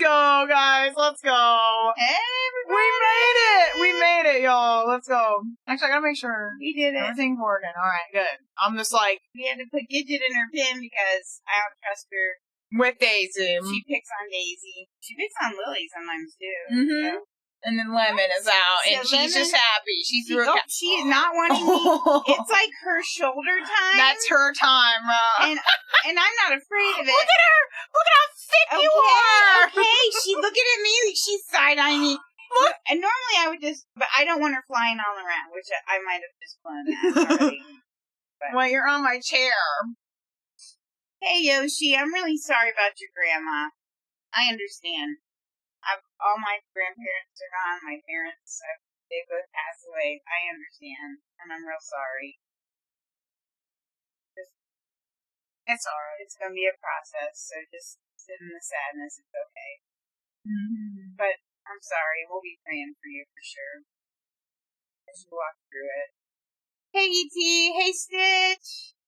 go, guys. Let's go. Everybody. We made it, y'all. Let's go. Actually, I gotta make sure We did it. everything's working. All right, good. I'm just like We had to put Gidget in her pin because I don't trust her. with Daisy. She picks on Daisy. She picks on Lily sometimes too. Mm-hmm. So. And then Lemon is out, So and she's Lemon, just happy. She threw a cat. she is not wanting me. It's like her shoulder time. That's her time, and I'm not afraid of it. Look at her! Look at how thick you are! Okay, she's looking at me like she's side-eyeing me. Look. And normally I would but I don't want her flying all around, which I might have just flown that already. Well, you're on my chair. Hey, Yoshi, I'm really sorry about your grandma. I understand. All my grandparents are gone. My parents, they both passed away. I understand, and I'm real sorry. It's alright. It's gonna be a process, so just sit in the sadness. It's okay. Mm-hmm. But I'm sorry. We'll be praying for you for sure as you walk through it. Hey, E.T. Hey, Stitch.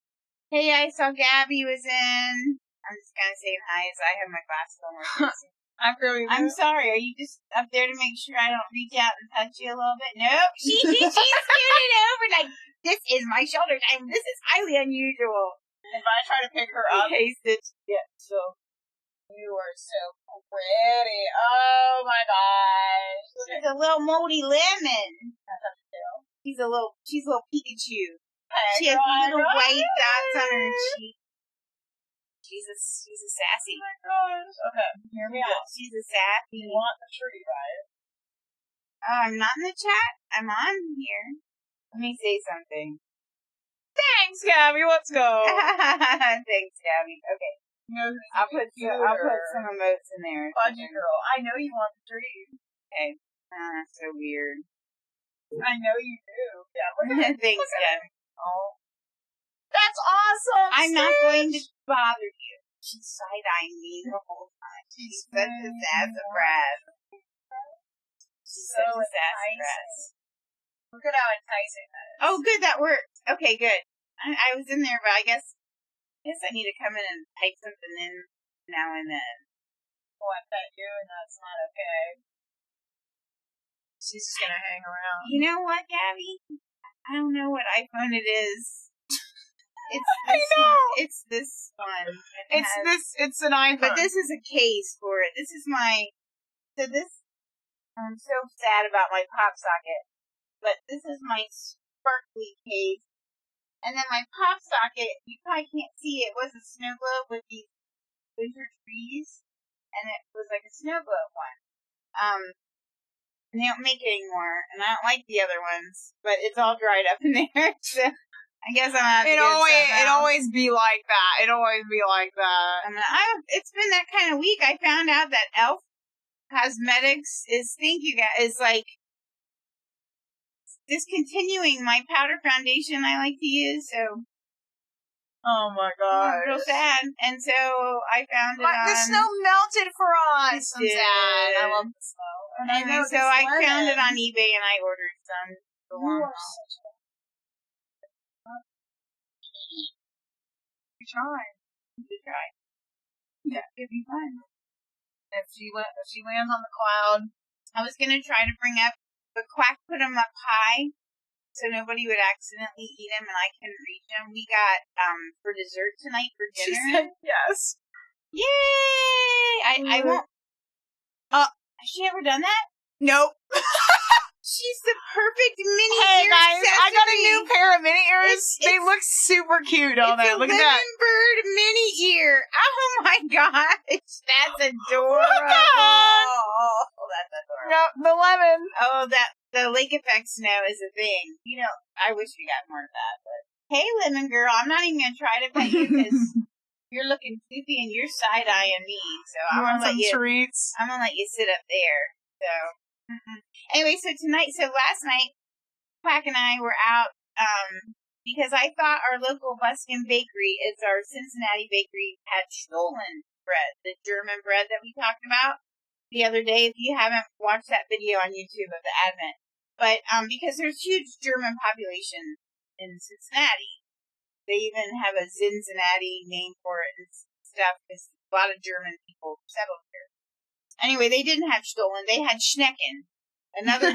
Hey, I saw Gabby was in. I'm just kind of saying hi as I have my glasses on. I'm sorry. Are you just up there to make sure I don't reach out and touch you a little bit? Nope. She's scooted over like, this is my shoulder time. This is highly unusual. If I try to pick her up, hey, Stitch. Yeah, so you are so pretty. Oh my gosh. She's a little moldy lemon. She's a little Pikachu. Hey, she has little white dots on her cheek. She's a sassy. Oh my gosh. Okay, hear me out. She's a sassy. You want the tree, right? I'm not in the chat. I'm on here. Let me say something. Thanks, Gabby. Let's go. Thanks, Gabby. Okay. I'll put some emotes in there. Fudgy girl. I know you want the tree. Okay. That's so weird. I know you do. Yeah. Look at Thanks, Gabby. Oh. That's awesome. I'm not going to bother you. She's side-eyeing me the whole time. She's such a sassafras. She's such a sassafras. Look at how enticing that is. Oh, good. That worked. Okay, good. I was in there, but I guess I need to come in and type something in now and then. Oh, I bet you, and that's not okay. She's just gonna hang around. You know what, Gabby? I don't know what iPhone it is. It's this one. It's an iPhone. But this is a case for it. I'm so sad about my pop socket. But this is my sparkly case. And then my pop socket, you probably can't see it, was a snow globe with these winter trees. And it was like a snow globe one. And they don't make it anymore. And I don't like the other ones. But it's all dried up in there. So I guess I'm gonna have to it always be like that. It always be like that. It's been that kind of week. I found out that Elf Cosmetics is like discontinuing my powder foundation I like to use. So, oh my god, I'm real sad. And so I found it the snow melted for us. I'm sad. I love the snow. And so I found it on eBay and I ordered some. You try. Yeah, it'd be fun. If she lands on the cloud. I was gonna try to bring up, but Quack put them up high, so nobody would accidentally eat them, and I couldn't reach them. We got for dessert tonight for dinner. She said yes. Yay! I won't. Has she ever done that? Nope. She's the perfect mini Hey ear guys, accessory. I got a new pair of mini ears. They look super cute, don't they? Look at that. Lemon bird mini ear. Oh my gosh, that's adorable. Oh, that's adorable. No, the lemon. Oh, the lake effect snow is a thing. You know, I wish we got more of that. But hey, lemon girl, I'm not even gonna try to pet you because you're looking goofy and you're side eyeing me. So I'm gonna let you. Treats. I'm gonna let you sit up there. So. Anyway, last night, Quack and I were out, because I thought our local Buskin bakery, it's our Cincinnati bakery, had stolen bread, the German bread that we talked about the other day. If you haven't watched that video on YouTube of the Advent, but, because there's huge German population in Cincinnati, they even have a Cincinnati name for it and stuff, because a lot of German people settled here. Anyway, they didn't have Stollen. They had Schnecken. Another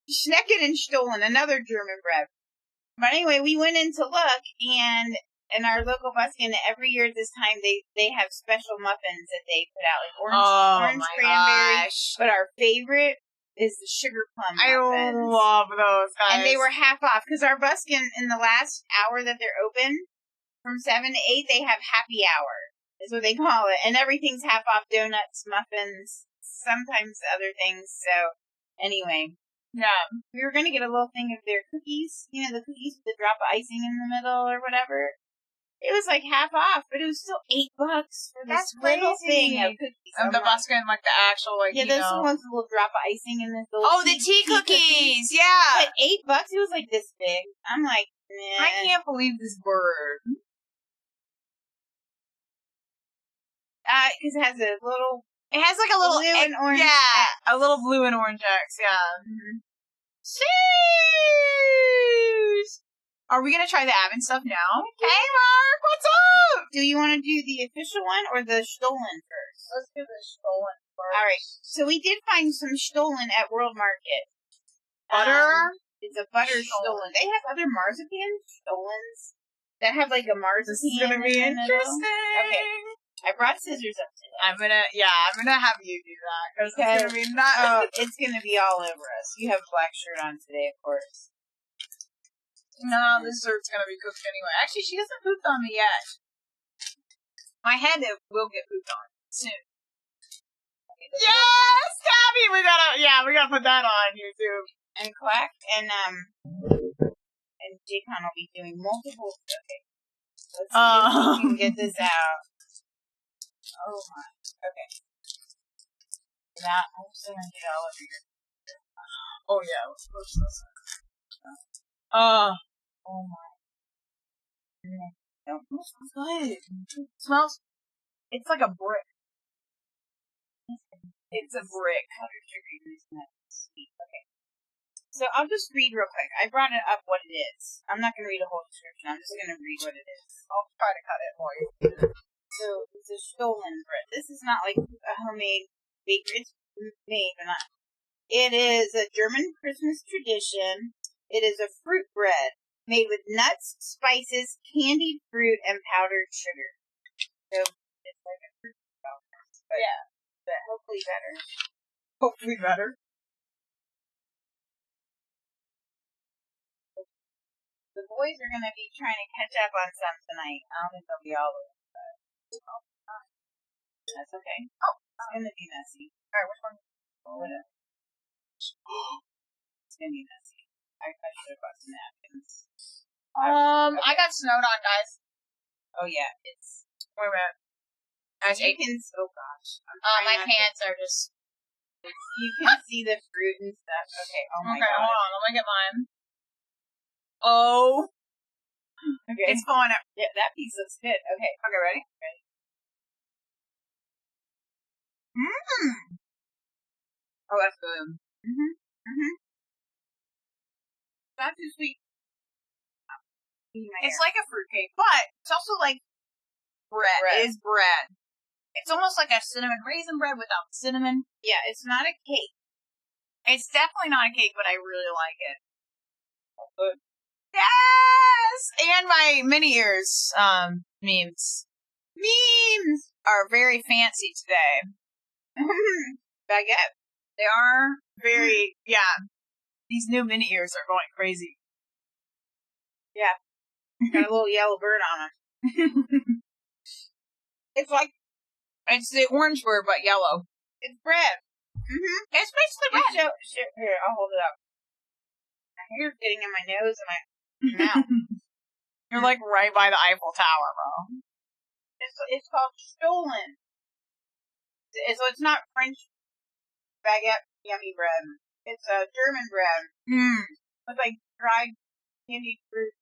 Schnecken and Stollen, another German bread. But anyway, we went in to look, and in our local buskin, every year at this time, they have special muffins that they put out, like orange cranberry. Gosh. But our favorite is the sugar plum muffins. I love those, guys. And they were half off, because our buskin, in the last hour that they're open, from 7 to 8, they have happy hour, is what they call it. And everything's half off: donuts, muffins, sometimes other things. So, anyway. Yeah. We were going to get a little thing of their cookies. You know, the cookies with the drop of icing in the middle or whatever. It was like half off, but it was still $8 for this little thing of cookies. Of the buskin, like the actual, like, yeah, those ones with a little drop of icing in the little the tea cookies! Yeah! But $8, it was like this big. I'm like, nah. I can't believe this word. Because it has a little... It has like a little blue and orange. Yeah, a little blue and orange X, yeah. Mm-hmm. Cheers! Are we gonna try the Avon stuff now? Hey, Mark, what's up? Do you want to do the official one or the Stollen first? Let's do the Stollen first. Alright, so we did find some Stollen at World Market. Butter? It's a butter Stollen. They have other marzipan Stollens that have like a marzipan. This is gonna be in the middle. interesting. Okay. I brought scissors up today. I'm gonna have you do that. Because Okay. it's gonna be not. It's gonna be all over us. You have a black shirt on today, of course. No, this dessert's gonna be cooked anyway. Actually, she hasn't pooped on me yet. My head will get pooped on soon. Yes, Tabby, we gotta put that on YouTube. And Quack and Jacon will be doing multiple. Okay, let's see if we can get this out. Oh my. Okay. Now I'm just gonna get all over your. Oh yeah, let's push this. Oh my. It smells good. It smells. It's like a brick. It's a brick. Powdered sugar, isn't that sweet? Okay. So I'll just read real quick. I brought it up what it is. I'm not going to read a whole description. I'm just going to read what it is. I'll try to cut it for you. So it's a Stollen bread. This is not like a homemade bakery. It's made, but not. It is a German Christmas tradition. It is a fruit bread made with nuts, spices, candied fruit, and powdered sugar. So it's like a fruit powder. But yeah, but hopefully better. Hopefully better. The boys are going to be trying to catch up on some tonight. I don't think they'll be all over. That's okay. Oh, it's going to be messy. Alright, which one? Whatever. It's going to be messy. I should have bought some napkins. Okay. I got snowed on, guys. Oh, yeah. It's... Wait a minute. You can... Oh, gosh. My pants are just... You can see the fruit and stuff. Okay, oh my god. Okay, hold on. Let me get mine. Oh. Okay. It's falling out. Yeah, that piece looks good. Okay. Okay, ready? Ready. Mmm. Oh, that's good. Mm-hmm. Mm-hmm. Not too sweet. It's like a fruitcake, but it's also like bread. It is bread. It's almost like a cinnamon raisin bread without cinnamon. Yeah, it's not a cake. It's definitely not a cake, but I really like it. Good. Yes! And my mini ears memes. Memes are very fancy today. Baguette. They are very, yeah. These new mini ears are going crazy. Yeah. Got a little yellow bird on them. It's like... It's the orange bird, but yellow. It's bread. Mm-hmm. It's basically bread. Here, I'll hold it up. My hair's getting in my nose and my mouth. You're like right by the Eiffel Tower, bro. It's called Stollen. So it's not French baguette yummy bread. It's a German bread. With like dried candied fruit.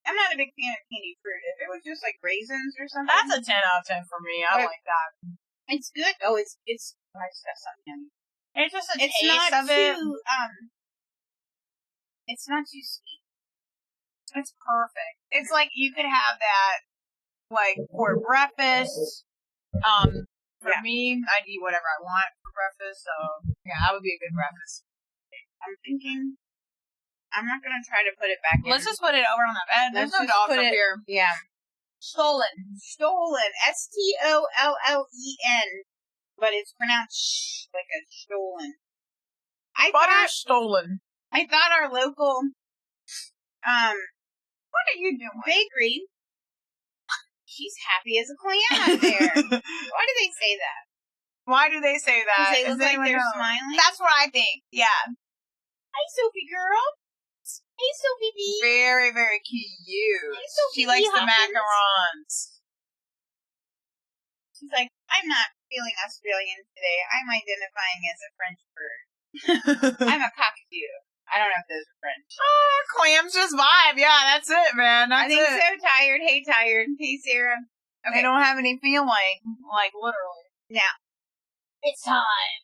I'm not a big fan of candied fruit. If it was just like raisins or something. That's a 10 out of 10 for me. I like that. It's good. Oh, it's I just got something yummy. It's just a It's taste not of it. too, it's not too sweet. It's perfect. It's like you could have that like for breakfast, For me, I'd eat whatever I want for breakfast, so yeah, that would be a good breakfast. I'm thinking, I'm not gonna try to put it back in. Let's just put it over on the bed. There's no dogs up here. Yeah. Stolen. S-T-O-L-L-E-N. But it's pronounced like a stolen. Stolen. I thought our local, what are you doing? Bakery, she's happy as a clam out there. Why do they say that? Why do they say that? Because they look like they're smiling? That's what I think, yeah. Hi, Sophie girl. Hey, Sophie B. Very, very cute. Hey, Sophie She likes B. the macarons. She's like, I'm not feeling Australian today. I'm identifying as a French bird. I'm a cockatoo. I don't know if those are French. Oh, clams just vibe. Yeah, that's it, man. That's I think so. Tired. Hey, tired. Hey, Sarah. Okay. They don't have any feeling, like literally. Now, it's time.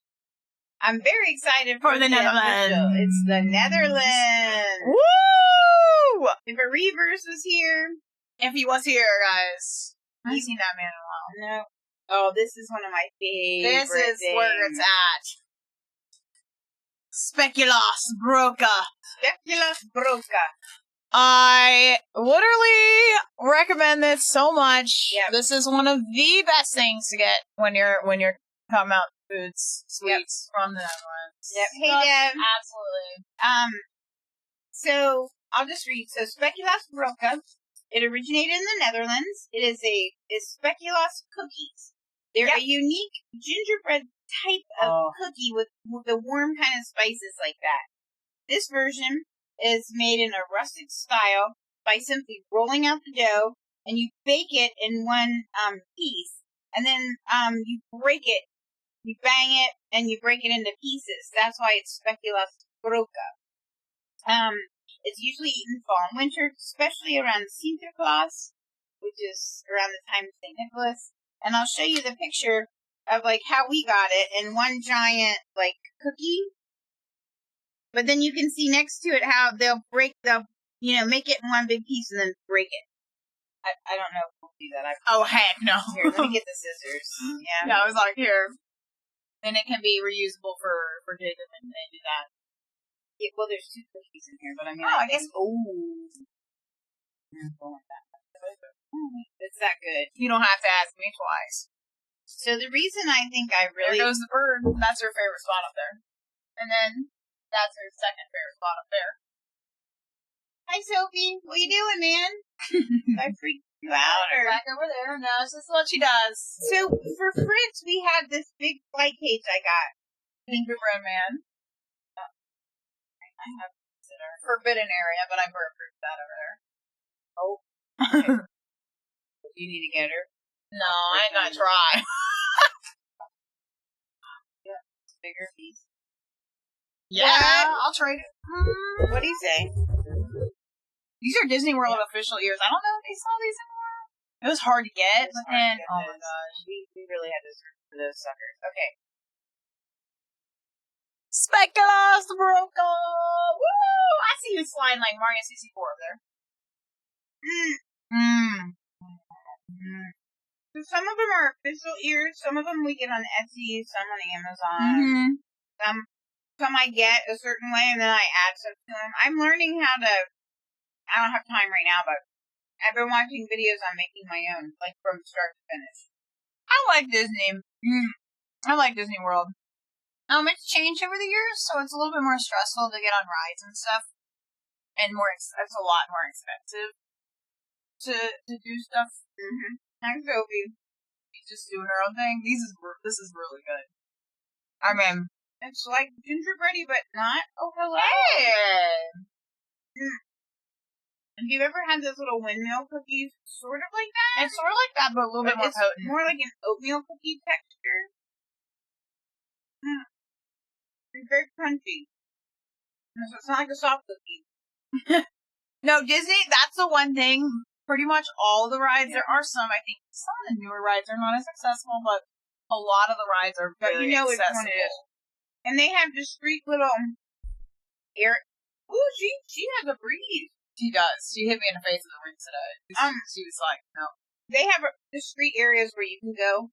I'm very excited for the Netherlands. It's the Netherlands. Woo! If a Reavers was here. If he was here, guys. I haven't seen that man in a while. No. Oh, this is one of my favorites. This is where it's at. Speculoos Broca. Speculoos Broca. I literally recommend this so much. Yep. This is one of the best things to get when you're talking about foods, sweets from the Netherlands. Yep. Hey, Deb. Absolutely. So I'll just read. So Speculoos Broca. It originated in the Netherlands. It is speculoos cookies. They're a unique gingerbread type of cookie with the warm kind of spices like that. This version is made in a rustic style by simply rolling out the dough, and you bake it in one piece, and then you break it, you bang it, and you break it into pieces. That's why it's speculoos broca. It's usually eaten fall and winter, especially around Sinterklaas, which is around the time of St. Nicholas. And I'll show you the picture of, like, how we got it in one giant, like, cookie. But then you can see next to it how they'll make it in one big piece and then break it. I don't know if we'll do that. Heck no. Here, let me get the scissors. Yeah. Yeah, I was like, here. And it can be reusable for Jacob and they do that. Yeah, well, there's two cookies in here, but I mean, I guess. It's that good. You don't have to ask me twice. So the reason I think I really... There goes the bird. That's her favorite spot up there. And then that's her second favorite spot up there. Hi, Sophie. What you doing, man? Did I freak you out? Or... Back over there. No, it's just what she does. So for Fritz, we had this big flight cage I got. Gingerbread man. I have to consider. Forbidden area, but I'm bird-proof that over there. Oh. Okay. Do you need to get her? No, I ain't gonna try. Yeah, bigger piece. Yeah, I'll trade it. What do you say? These are Disney World official ears. I don't know if they saw these anywhere. It was hard to get, but then, oh my gosh. We really had to search for those suckers. Okay. Speculoos Broca! Woo! I see you sliding like Mario 64 over there. So some of them are official ears. Some of them we get on Etsy. Some on Amazon. Some I get a certain way and then I add stuff to them. I'm learning how to. I don't have time right now, but I've been watching videos on making my own, like from start to finish. I like Disney. I like Disney World. It's changed over the years, so it's a little bit more stressful to get on rides and stuff, and it's a lot more expensive to do stuff. I'm Sophie. She's just doing her own thing. This is really good. I mean, it's like gingerbready, but not. Oh, hello. Hey. Have you ever had those little windmill cookies? Sort of like that. It's sort of like that, but a little bit more potent. More like an oatmeal cookie texture. It's very crunchy. So it's not like a soft cookie. No, Disney, that's the one thing. Pretty much all the rides, there are some, I think, some of the newer rides are not as accessible, but a lot of the rides are very accessible. Which one it is. And they have discreet little air. Ooh, she has a breeze. She does. She hit me in the face with a ring today. She was like, no. They have discreet areas where you can go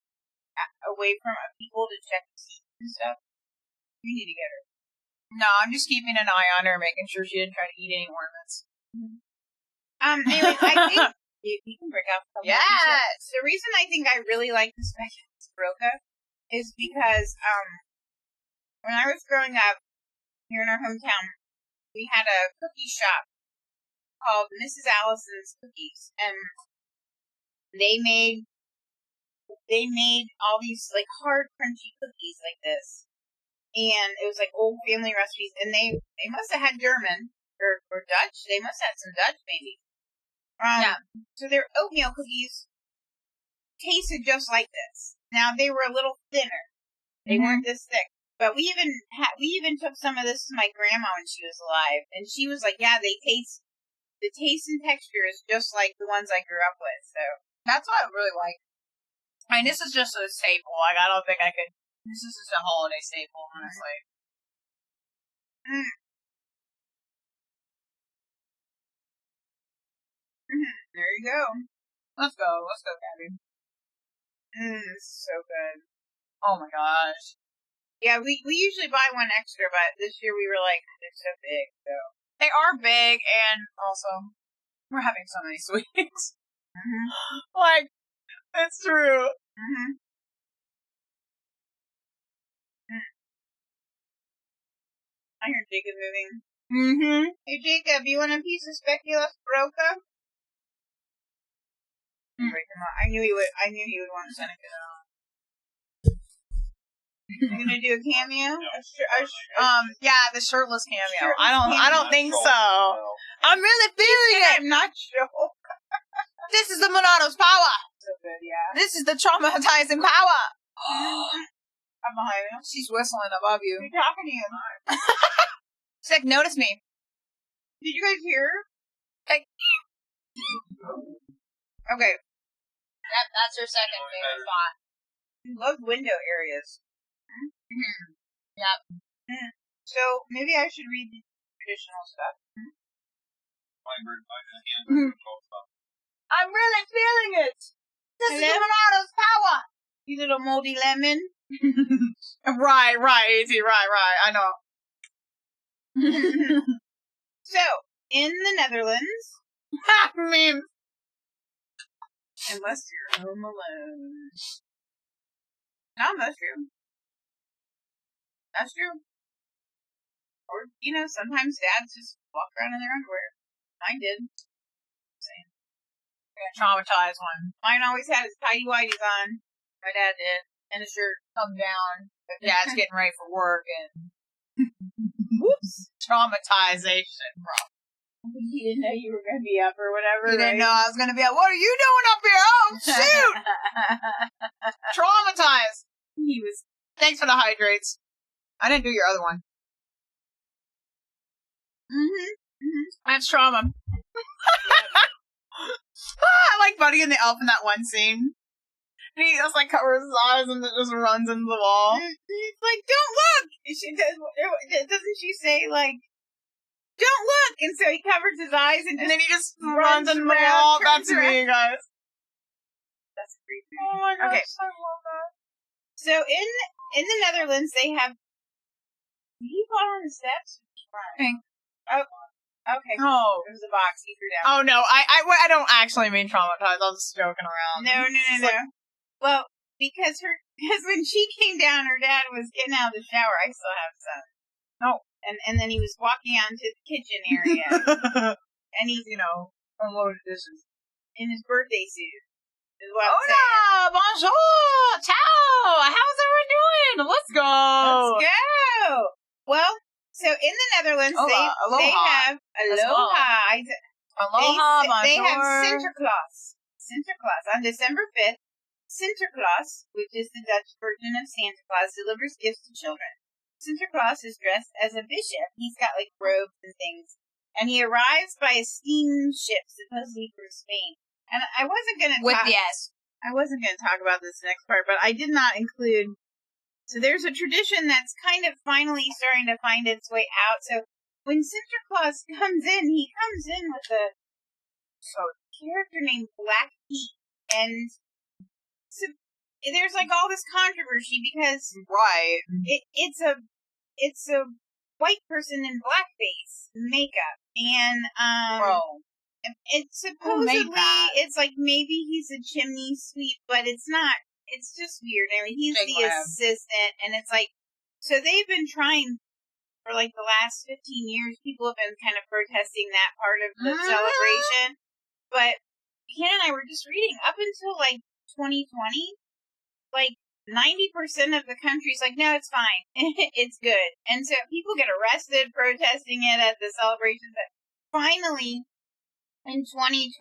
away from people to check the seats and stuff. We need to get her. No, I'm just keeping an eye on her, making sure she didn't try to eat any ornaments. Anyway, I think you can break out. Yes! The reason I think I really like the Speculous Broca is because, when I was growing up here in our hometown, we had a cookie shop called Mrs. Allison's Cookies, and they made all these, like, hard, crunchy cookies like this. And it was like old family recipes, and they must have had German or Dutch. They must have had some Dutch, maybe. Yeah. So their oatmeal cookies tasted just like this. Now they were a little thinner; they weren't this thick. But we even took some of this to my grandma when she was alive, and she was like, "Yeah, the taste and texture is just like the ones I grew up with." So that's what I really like. I mean, this is just a staple. Like, I don't think I could. This is just a holiday staple, honestly. There you go. Let's go, Gabby. This is so good. Oh my gosh. Yeah, we usually buy one extra, but this year we were like, they're so big, so. They are big, and also, we're having so many sweets. Like, it's true. I heard Jacob moving. Hey, Jacob, you want a piece of Speculous Broca? I knew he would want Seneca. You gonna do a cameo? Yeah, the shirtless cameo. Shirtless I don't think so. No. I'm really feeling it. I'm not sure. This is the Monato's power. So good, yeah. This is the traumatizing power. I'm behind you. She's whistling above you. Who's talking to you? She's like, notice me. Did you guys hear? Like, okay. That's her second favorite spot. I love window areas. Yep. So maybe I should read the traditional stuff. I'm really feeling it. This is Hello? the Monato's power. You little moldy lemon. Right, easy, right. I know. So, in the Netherlands, Meme. unless you're home alone. No, that's true. That's true. Or, sometimes dads just walk around in their underwear. Mine did. Same. Traumatized one. Mine always had his tighty-whities on. My dad did. And his shirt Come down. But dad's getting ready for work and whoops. Traumatization, bro. He didn't know you were going to be up or whatever. You didn't know I was going to be up. What are you doing up here? Oh, shoot! Traumatized. He was. Thanks for the hydrates. I didn't do your other one. That's trauma. I like Buddy and the Elf in that one scene. And he just like covers his eyes and it just runs into the wall. He's like, don't look! And she does, doesn't she say, like, don't look! And so he covers his eyes and then he just runs into the around, wall. turns That's me, guys. That's creepy. Oh my gosh, Okay. I love that. So in the Netherlands, they have. Did he fall on the steps? Pink. Oh, okay. Oh. It was a box he threw down. Oh no, I don't actually mean traumatized. I was just joking around. No. Well, because when she came down, her dad was getting out of the shower. I still have some. Oh. And then he was walking out into the kitchen area, and he's unloaded dishes in his birthday suit. Is what I'm saying. Hola, bonjour, ciao. How's everyone doing? Let's go. Let's go. Well, so in the Netherlands, they have aloha. Aloha, They have bonjour. Sinterklaas on December 5th. Sinterklaas, which is the Dutch version of Santa Claus, delivers gifts to children. Sinterklaas is dressed as a bishop. He's got like robes and things, and he arrives by a steamship, supposedly from Spain. And I wasn't going to I wasn't going to talk about this next part, but I did not include. So there's a tradition that's kind of finally starting to find its way out. So when Sinterklaas comes in, he comes in with a character named Black Pete, and so there's like all this controversy because Right. it's a white person in blackface makeup, and it's supposedly it's like maybe he's a chimney sweep, but it's not. It's just weird. I mean, he's the assistant, and it's like, so they've been trying for like the last 15 years. People have been kind of protesting that part of the celebration, but Ken and I were just reading up until like 2020, like 90% of the country's like, no, it's fine. It's good. And so people get arrested protesting it at the celebrations. But finally, in 2020,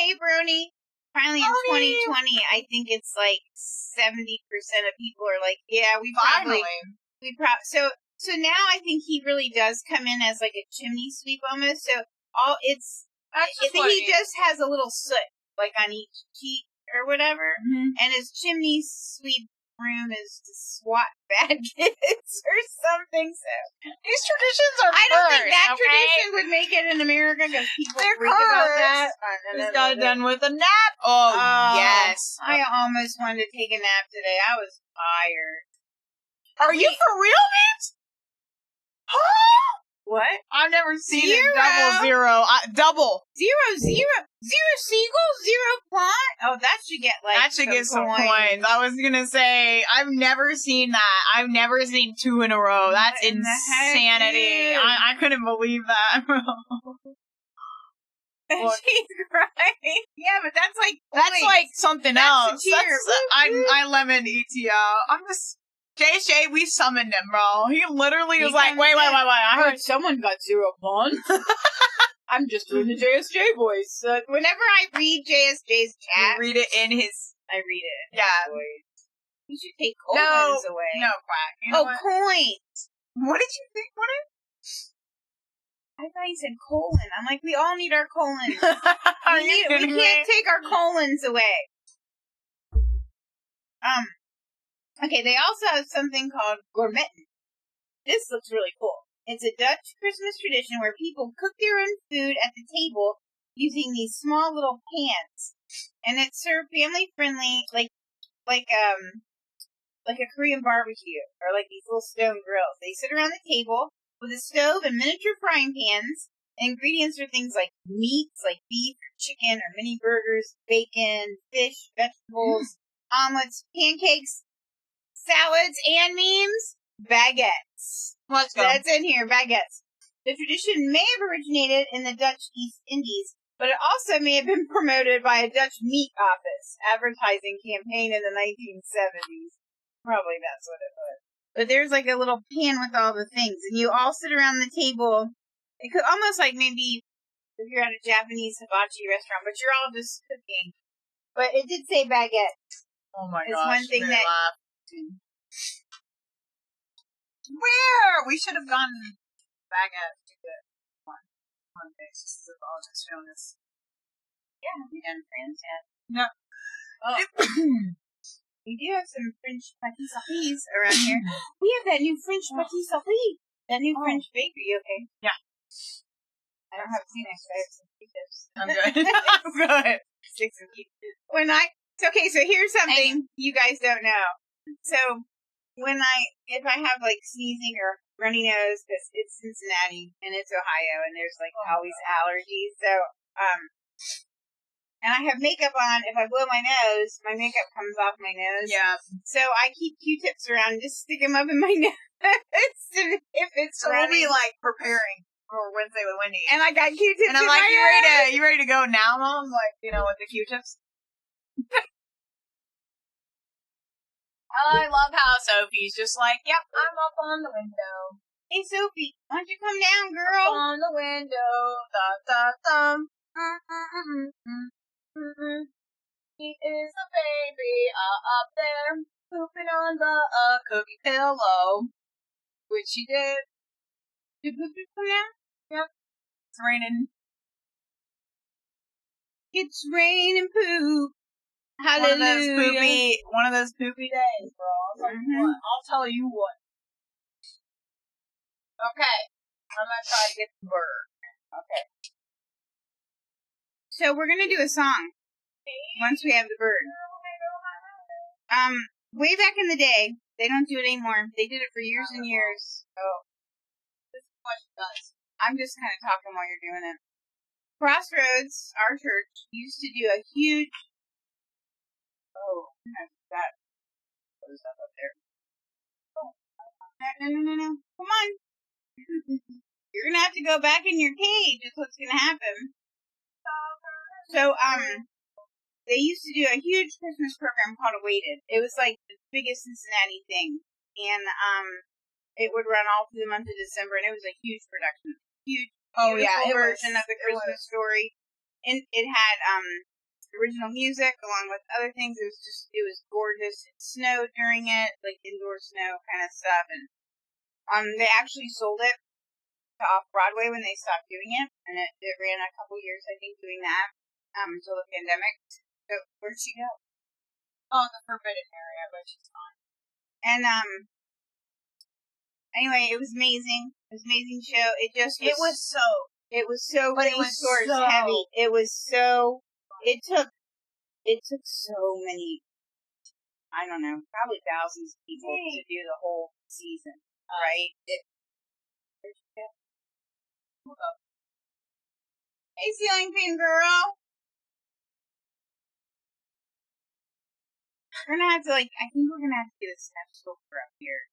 hey, Brony, finally in 2020, I think it's like 70% of people are like, yeah, so now I think he really does come in as like a chimney sweep almost. So he just has a little soot like on each cheek or whatever, and his chimney sweep room is to swat bad kids or something. So these traditions are. I don't think that tradition would make it in America because people freak about that. Just got done with a nap. Oh yes, I almost wanted to take a nap today. I was tired. Are you for real, man? What? I've never seen a double. Zero seagulls, zero plot. Oh, that should get like that should get some coins. I was gonna say I've never seen that. I've never seen 2 in a row. That's insanity. I couldn't believe that. She's crying. Yeah, but that's like something else. I lemon ETL. I'm just. JSJ, we summoned him, bro. He literally was like, wait. I heard someone got 0 pawns. I'm just doing the JSJ voice. Whenever I read JSJ's chat, I read it in his voice. You should take coins away. No, Quack. You know what? Coins. What did you think? I thought you said colon. I'm like, we all need our colons. We can't take our colons away. Okay, they also have something called gourmetten. This looks really cool. It's a Dutch Christmas tradition where people cook their own food at the table using these small little pans, and it's served family friendly, like a Korean barbecue or like these little stone grills. They sit around the table with a stove and miniature frying pans. Ingredients are things like meats, like beef or chicken, or mini burgers, bacon, fish, vegetables, omelets, pancakes, salads, and memes, baguettes. Let's go. That's in here, baguettes. The tradition may have originated in the Dutch East Indies, but it also may have been promoted by a Dutch meat office advertising campaign in the 1970s. Probably that's what it was. But there's like a little pan with all the things, and you all sit around the table. It could almost like maybe if you're at a Japanese hibachi restaurant, but you're all just cooking. But it did say baguette. Oh my gosh. It's one thing that. Where? We should have gotten baguette to get one day. Just I'll just show this. Yeah, have we done France yet? No. Oh. We do have some French pâtisseries around here. We have that new French pâtisserie. That new French bakery, okay? Yeah. I don't have Kleenex, but I have some Q-tips. I'm good. I'm good. Stick some Q-tips. Okay, so here's something you guys don't know. So, if I have like sneezing or runny nose, because it's Cincinnati and it's Ohio and there's like always allergies, so, and I have makeup on, if I blow my nose, my makeup comes off my nose. Yeah. So I keep Q-tips around, just stick them up in my nose. If it's so we'll be like preparing for Wednesday with Wendy. And I got Q-tips and I'm like, you ready to go now, Mom? Like, with the Q-tips? I love how Sophie's just like, yep, I'm up on the window. Hey, Sophie, why don't you come down, girl? Up on the window, da-da-dum. He is a baby up there, pooping on the cookie pillow. Which he did. Did poop come down? Yep. It's raining. It's raining poop. Hallelujah. One of those poopy days, bro. I'll tell you what. Okay. I'm gonna try to get the bird. Okay. So we're gonna do a song. Once we have the bird. way back in the day, they don't do it anymore. They did it for years and years. So, This is what she does. I'm just kind of talking while you're doing it. Crossroads, our church, used to do a huge... Oh, that goes up there. Oh. No. Come on. You're gonna have to go back in your cage is what's gonna happen. So, they used to do a huge Christmas program called Awaited. It was like the biggest Cincinnati thing. And, it would run all through the month of December, and it was a huge production. Huge, beautiful version of the Christmas story. And it had, original music along with other things. It was gorgeous. It snowed during it, like indoor snow kind of stuff. And, they actually sold it to Off-Broadway when they stopped doing it. And it ran a couple years, I think, doing that, until the pandemic. So, where'd she go? Oh, the forbidden area, but she's gone. And, anyway, it was amazing. It was an amazing show. It was so but it was resource so heavy. It was so, it took so many, I don't know, probably thousands of people to do the whole season, right? Hey, ceiling fan girl. We're gonna have to, I think we're gonna have to get a step stoker up here.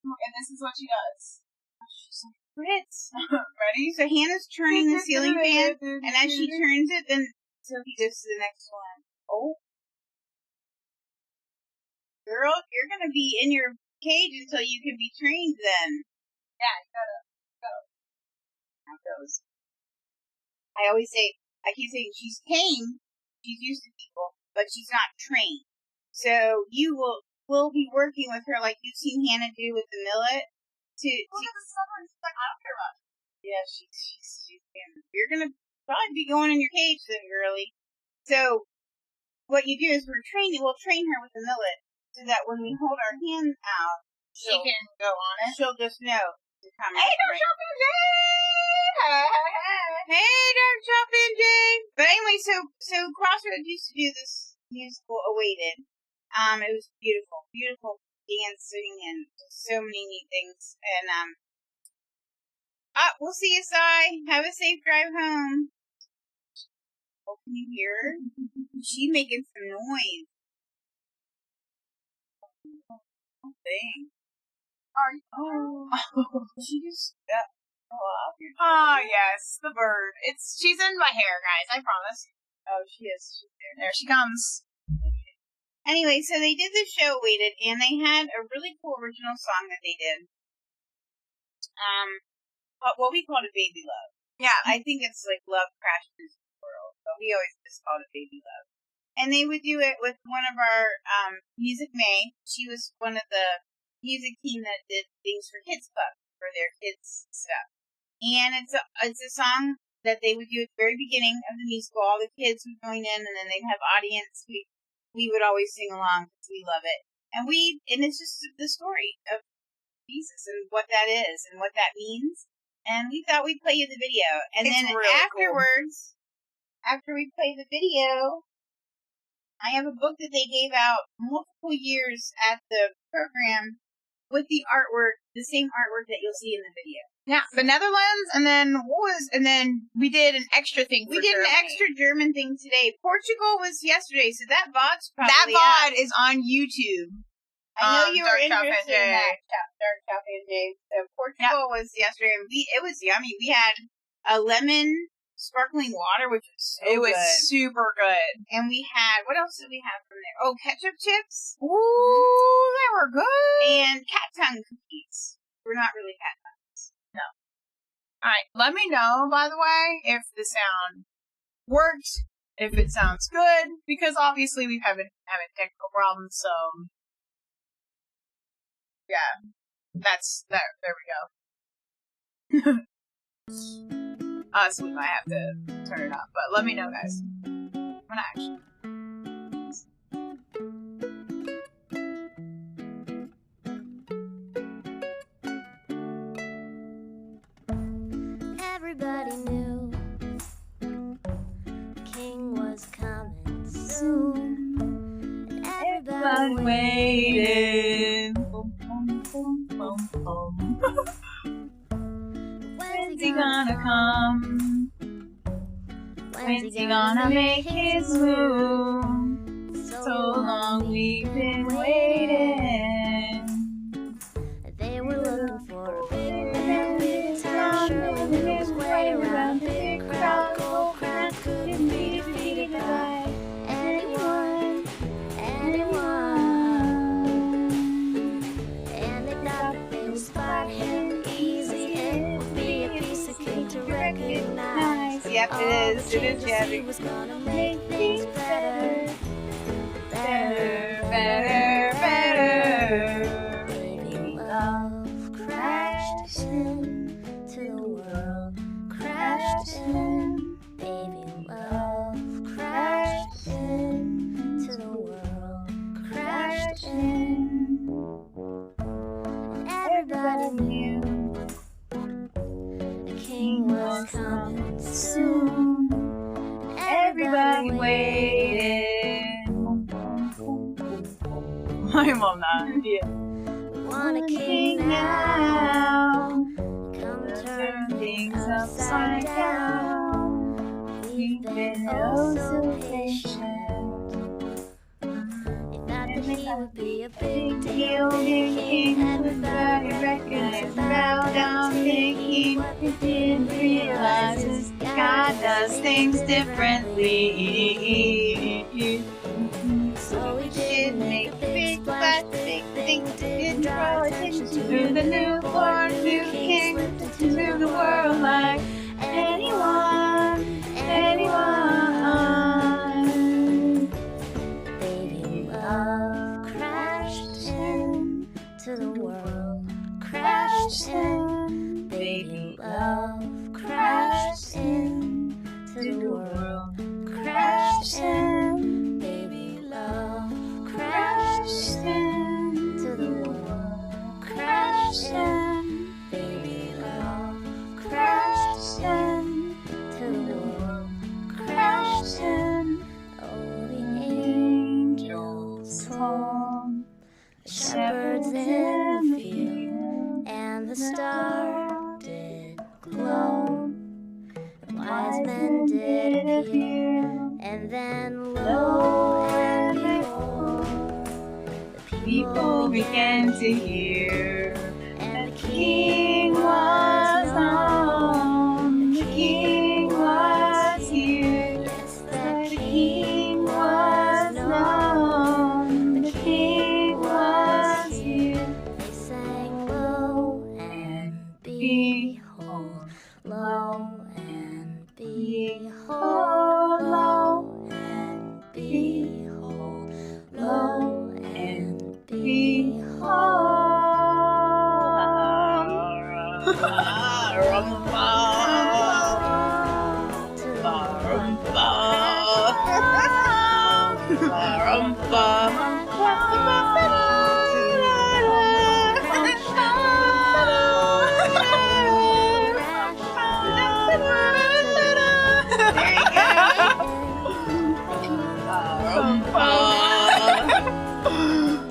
And this is what she does. She's like, Fritz. Ready? So Hannah's turning the ceiling fan, and as she turns it, then Sophie goes to the next one. Oh. Girl, you're gonna be in your cage until you can be trained then. Yeah, you gotta go. How it goes. I keep saying she's tame, she's used to people, but she's not trained. So we'll be working with her like you've seen Hannah do with the millet. Look at the summer, she's like, I don't care about it. Yeah, she's you're gonna probably be going in your cage then, girly. So what you do is we'll train her with the millet so that when we hold our hand out, she can go on it. She'll just know to come. Hey, Dark Shopping Jay! Hey, Dark Shopping Jay! But anyway, so Crossroads used to do this musical Awaited. It was beautiful, beautiful dancing and so many neat things. And we'll see you, Si. Have a safe drive home. Oh, can you hear her? She's making some noise. Oh, dang. She just fell off your chair. Oh, yes, the bird. She's in my hair, guys, I promise. Oh, she is. She's there. There she comes. Anyway, so they did the show Waited, and they had a really cool original song that they did. What we called it Baby Love. Yeah. I think it's like Love Crashed Into the World, but we always just called it Baby Love. And they would do it with one of our, Music May. She was one of the music team that did things for Kids Club, for their kids stuff. And it's a song that they would do at the very beginning of the musical. All the kids would join in, and then they'd have audience. We would always sing along because we love it. And it's just the story of Jesus and what that is and what that means. And we thought we'd play you the video. And it's then really afterwards, after we play the video, I have a book that they gave out multiple years at the program with the artwork, the same artwork that you'll see in the video. Yeah, the Netherlands, and then we did an extra thing for We did Germany. an extra German thing today. Portugal was yesterday, so that VOD's probably That VOD up. is on YouTube. I know you were Dark Shop interested and in that, Dark Shop and Jay. So Portugal was yesterday, and it was yummy. We had a lemon sparkling water, which was so It was good. super good. And we had, what else did we have from there? Oh, ketchup chips. Ooh, they were good. And cat tongue cookies. We're not really cat tongues. No. Alright, let me know, by the way, if the sound worked, if it sounds good, because obviously we haven't technical problems, so yeah. There we go. So we might have to turn it up, but let me know, guys. I'm gonna actually. Everybody knew King was coming soon. everybody waiting. When's he gonna come? When's he gonna make his move? So long we've been waiting. They were looking for a big man, big town. Sure, there was way around, big crowd, cold crowd, couldn't be defeated by anyone. And they thought that they would spot him easy. It would be a piece of cake to recognize. Yep, it is. It is, yeah. He was gonna make things better. Baby love crashed into the world. Crashed in. Baby love crashed into the world. Crashed in. And everybody knew the king was coming soon. Everybody waiting. I love that. Yeah. Want a king now. Come turn things upside down. We've been oh so patient. They thought that he would be a big deal. King, everybody recognized, bow down, thinking. What they didn't realize is God does things differently. so he did make a big splash, big thing, didn't draw attention To to the newborn new king, to the world like anyone. Baby love crashed into the world, crashed in. Baby love crashed into the world, crashed in. Baby love crashed into the world, crashed in. Baby love crashed into the world, crashed in. Oh, the angels told the shepherds in the field, and the star did glow. The wise men did appear, and then lo and behold, the People began to hear, and the King was on, the King was here. yes, The King was known, the King was here. they sang lo and behold, lo and behold, lo and behold, lo and behold.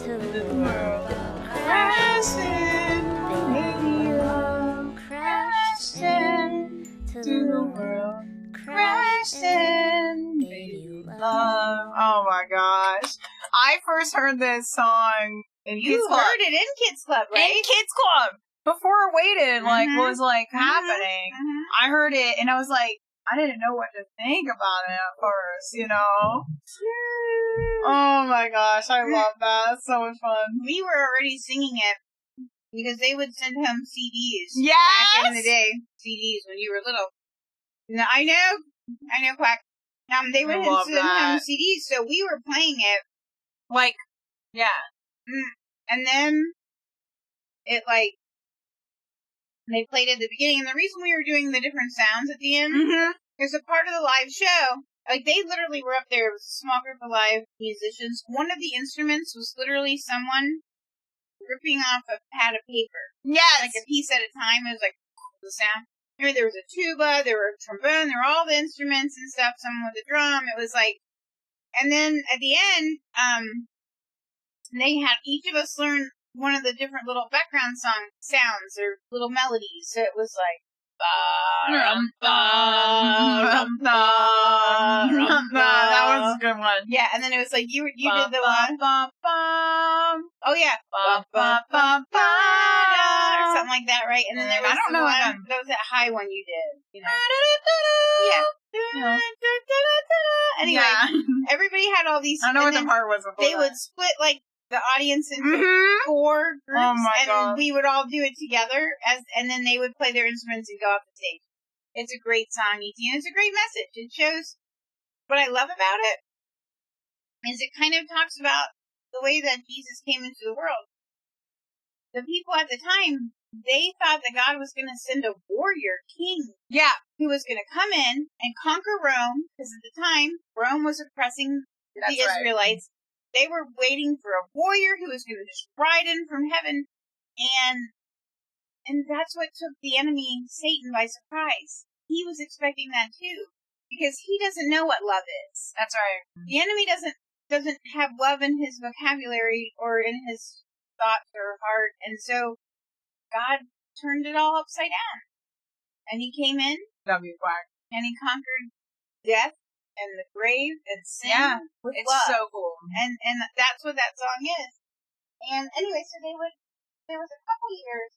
To the world, Crashing, baby love crashing to the world, crashing, baby love. Oh my gosh. I first heard this song in Kids You Club. heard it in Kids Club, In right? Kids Club. Before it waited, like, Mhm. was like Mhm. happening. Mhm. I heard it and I was like, I didn't know what to think about it at first, you know? Oh my gosh, I love that. It's so much fun. We were already singing it because they would send home CDs. Yes! Back in the day, CDs when you were little. No, I know, Quack. They would I love send home that. CDs, so we were playing it, Like, yeah. and then it like they played at the beginning. And the reason we were doing the different sounds at the end Mm-hmm. is a part of the live show. Like they literally were up there. It was a small group of live musicians. One of the instruments was literally someone ripping off a pad of paper. Yes. Like a piece at a time. It was like the sound. Maybe there was a tuba, there were a trombone, there were all the instruments and stuff, someone with a drum. It was like, and then at the end, and they had each of us learn one of the different little background sounds or little melodies. So it was like, That was a good one. yeah, and then it was like you did the one. Oh yeah, or something like that, right? And then there was the one that was that high one you did. You know. Yeah. Anyway, everybody had all these. I don't know what the part was before they would split like the audience into 4 groups, and we would all do it together. And then they would play their instruments and go off the stage. It's a great song, E.T., and it's a great message. It shows what I love about it is it kind of talks about the way that Jesus came into the world. The people at the time, they thought that God was going to send a warrior king. Yeah. Who was going to come in and conquer Rome, because at the time, Rome was oppressing the Israelites. They were waiting for a warrior who was going to just ride in from heaven, and that's what took the enemy, Satan, by surprise. He was expecting that too, because he doesn't know what love is. That's right. The enemy doesn't have love in his vocabulary or in his thoughts or heart, and so God turned it all upside down. And he came in, and he conquered death and the grave and sin with it's love. So cool. And that's what that song is. And anyway, so there was a couple years,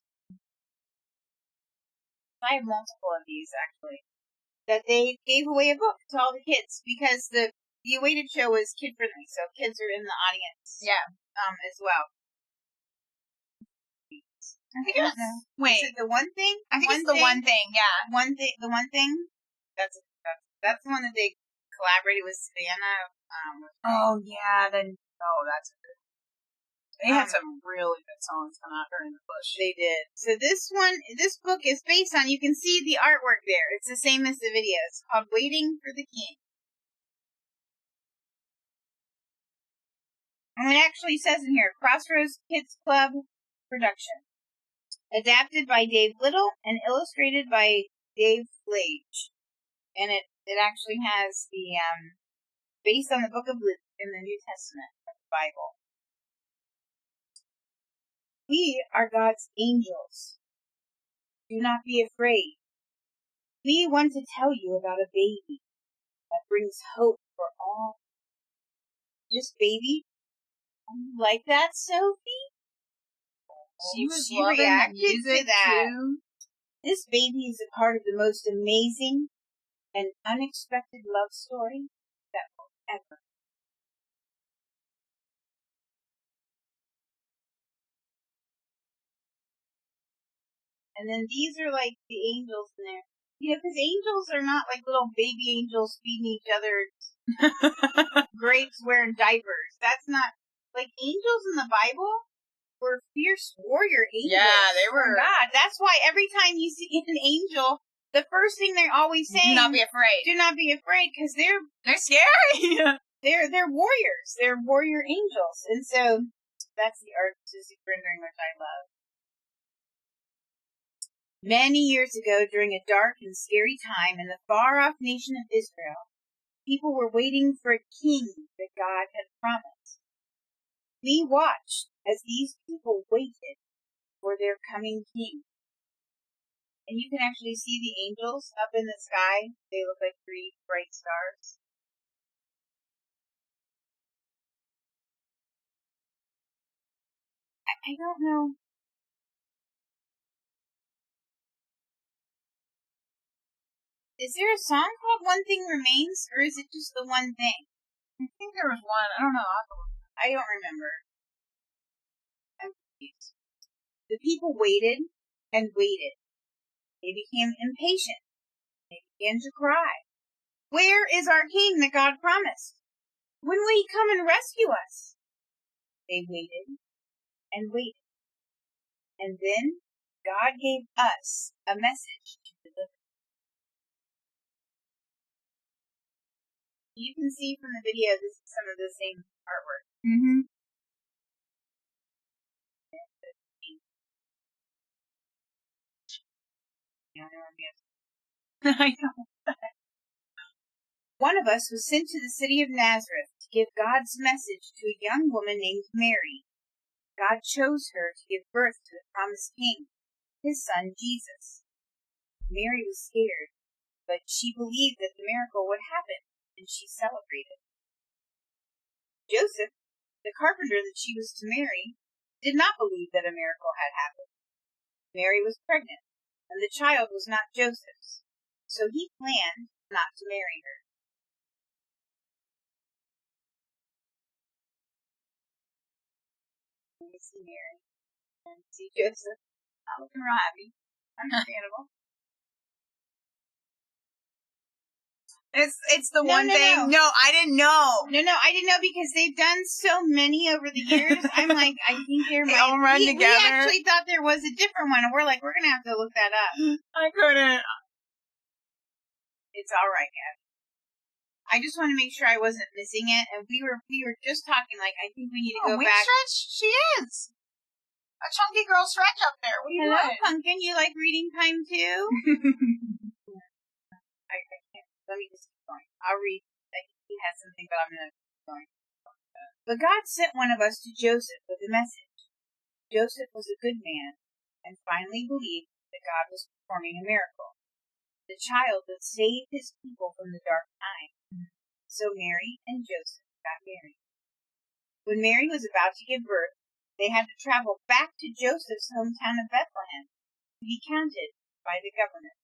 I have multiple of these actually, that they gave away a book to all the kids because the Awaited show was kid friendly, so kids are in the audience. Yeah. As well. I think it was, wait. Is it the one thing? I think it's the one thing, yeah. The one thing? That's the one that they collaborated with Savannah. That's a good. They had some really good songs come out during the push. They did. So this book is based on, you can see the artwork there. It's the same as the video. It's called Waiting for the King. And it actually says in here, Crossroads Kids Club production. Adapted by Dave Little and illustrated by Dave Flage. And it actually has the, based on the book of Luke in the New Testament of the Bible. We are God's angels. Do not be afraid. We want to tell you about a baby that brings hope for all. Just baby? You like that, Sophie? She reacted to that. Too. This baby is a part of the most amazing and unexpected love story that will ever. And then these are like the angels in there. You know, because angels are not like little baby angels feeding each other grapes wearing diapers. That's not, like, angels in the Bible were fierce warrior angels. Yeah, they were. God, that's why every time you see an angel, the first thing they're always saying, do not be afraid. Do not be afraid, because they're scary. they're warriors. They're warrior angels. And so that's the artistic rendering, which I love. Many years ago, during a dark and scary time in the far-off nation of Israel, people were waiting for a king that God had promised. We watched as these people waited for their coming king. And you can actually see the angels up in the sky. They look like 3 bright stars. I don't know. Is there a song called One Thing Remains, or is it just the one thing? I think there was one. I don't know. I don't remember. I'm confused. The people waited and waited. They became impatient. They began to cry. Where is our king that God promised? When will he come and rescue us? They waited and waited. And then God gave us a message to deliver. You can see from the video, this is some of the same artwork. Mm-hmm. I know. One of us was sent to the city of Nazareth to give God's message to a young woman named Mary. God chose her to give birth to the promised king, his son Jesus. Mary was scared, but she believed that the miracle would happen, and she celebrated. Joseph, the carpenter that she was to marry, did not believe that a miracle had happened. Mary was pregnant, and the child was not Joseph's, so he planned not to marry her. Let me see Mary and see Joseph. Not looking real happy. Understandable. It's the one thing. No, I didn't know. No, I didn't know because they've done so many over the years. I'm like, I think there They all run together. We actually thought there was a different one, and we're like, we're gonna have to look that up. I couldn't. It's all right, Gabby. I just want to make sure I wasn't missing it, and we were just talking. Like, I think we need to go back. Stretch. She is a chunky girl stretch up there. What are you Hello, doing? Pumpkin. You like reading time too? I can't. Let me just keep going. I'll read. I think he has something, but I'm gonna keep going. But God sent one of us to Joseph with a message. Joseph was a good man, and finally believed that God was performing a miracle. The child would save his people from the dark time. So Mary and Joseph got married. When Mary was about to give birth, they had to travel back to Joseph's hometown of Bethlehem to be counted by the government.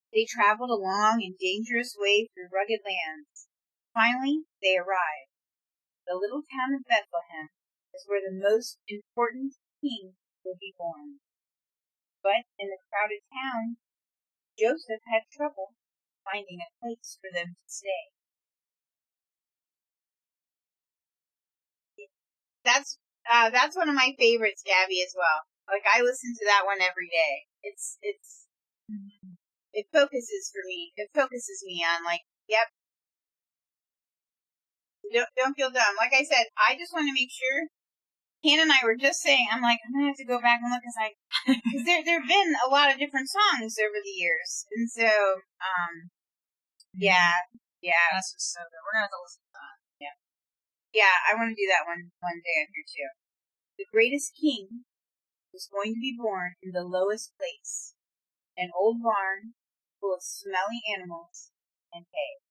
They traveled a long and dangerous way through rugged lands. Finally, they arrived. The little town of Bethlehem is where the most important king will be born. But in the crowded town, Joseph had trouble finding a place for them to stay. That's one of my favorites, Gabby, as well. Like, I listen to that one every day. It focuses for me. It focuses me on, like, yep. Don't feel dumb. Like I said, I just want to make sure. Hannah and I were just saying, I'm like, I'm gonna have to go back and look because there've been a lot of different songs over the years, and so yeah. That's just so good. We're gonna have to listen to that. Yeah, I want to do that one day on here too. The greatest king was going to be born in the lowest place, an old barn full of smelly animals and hay.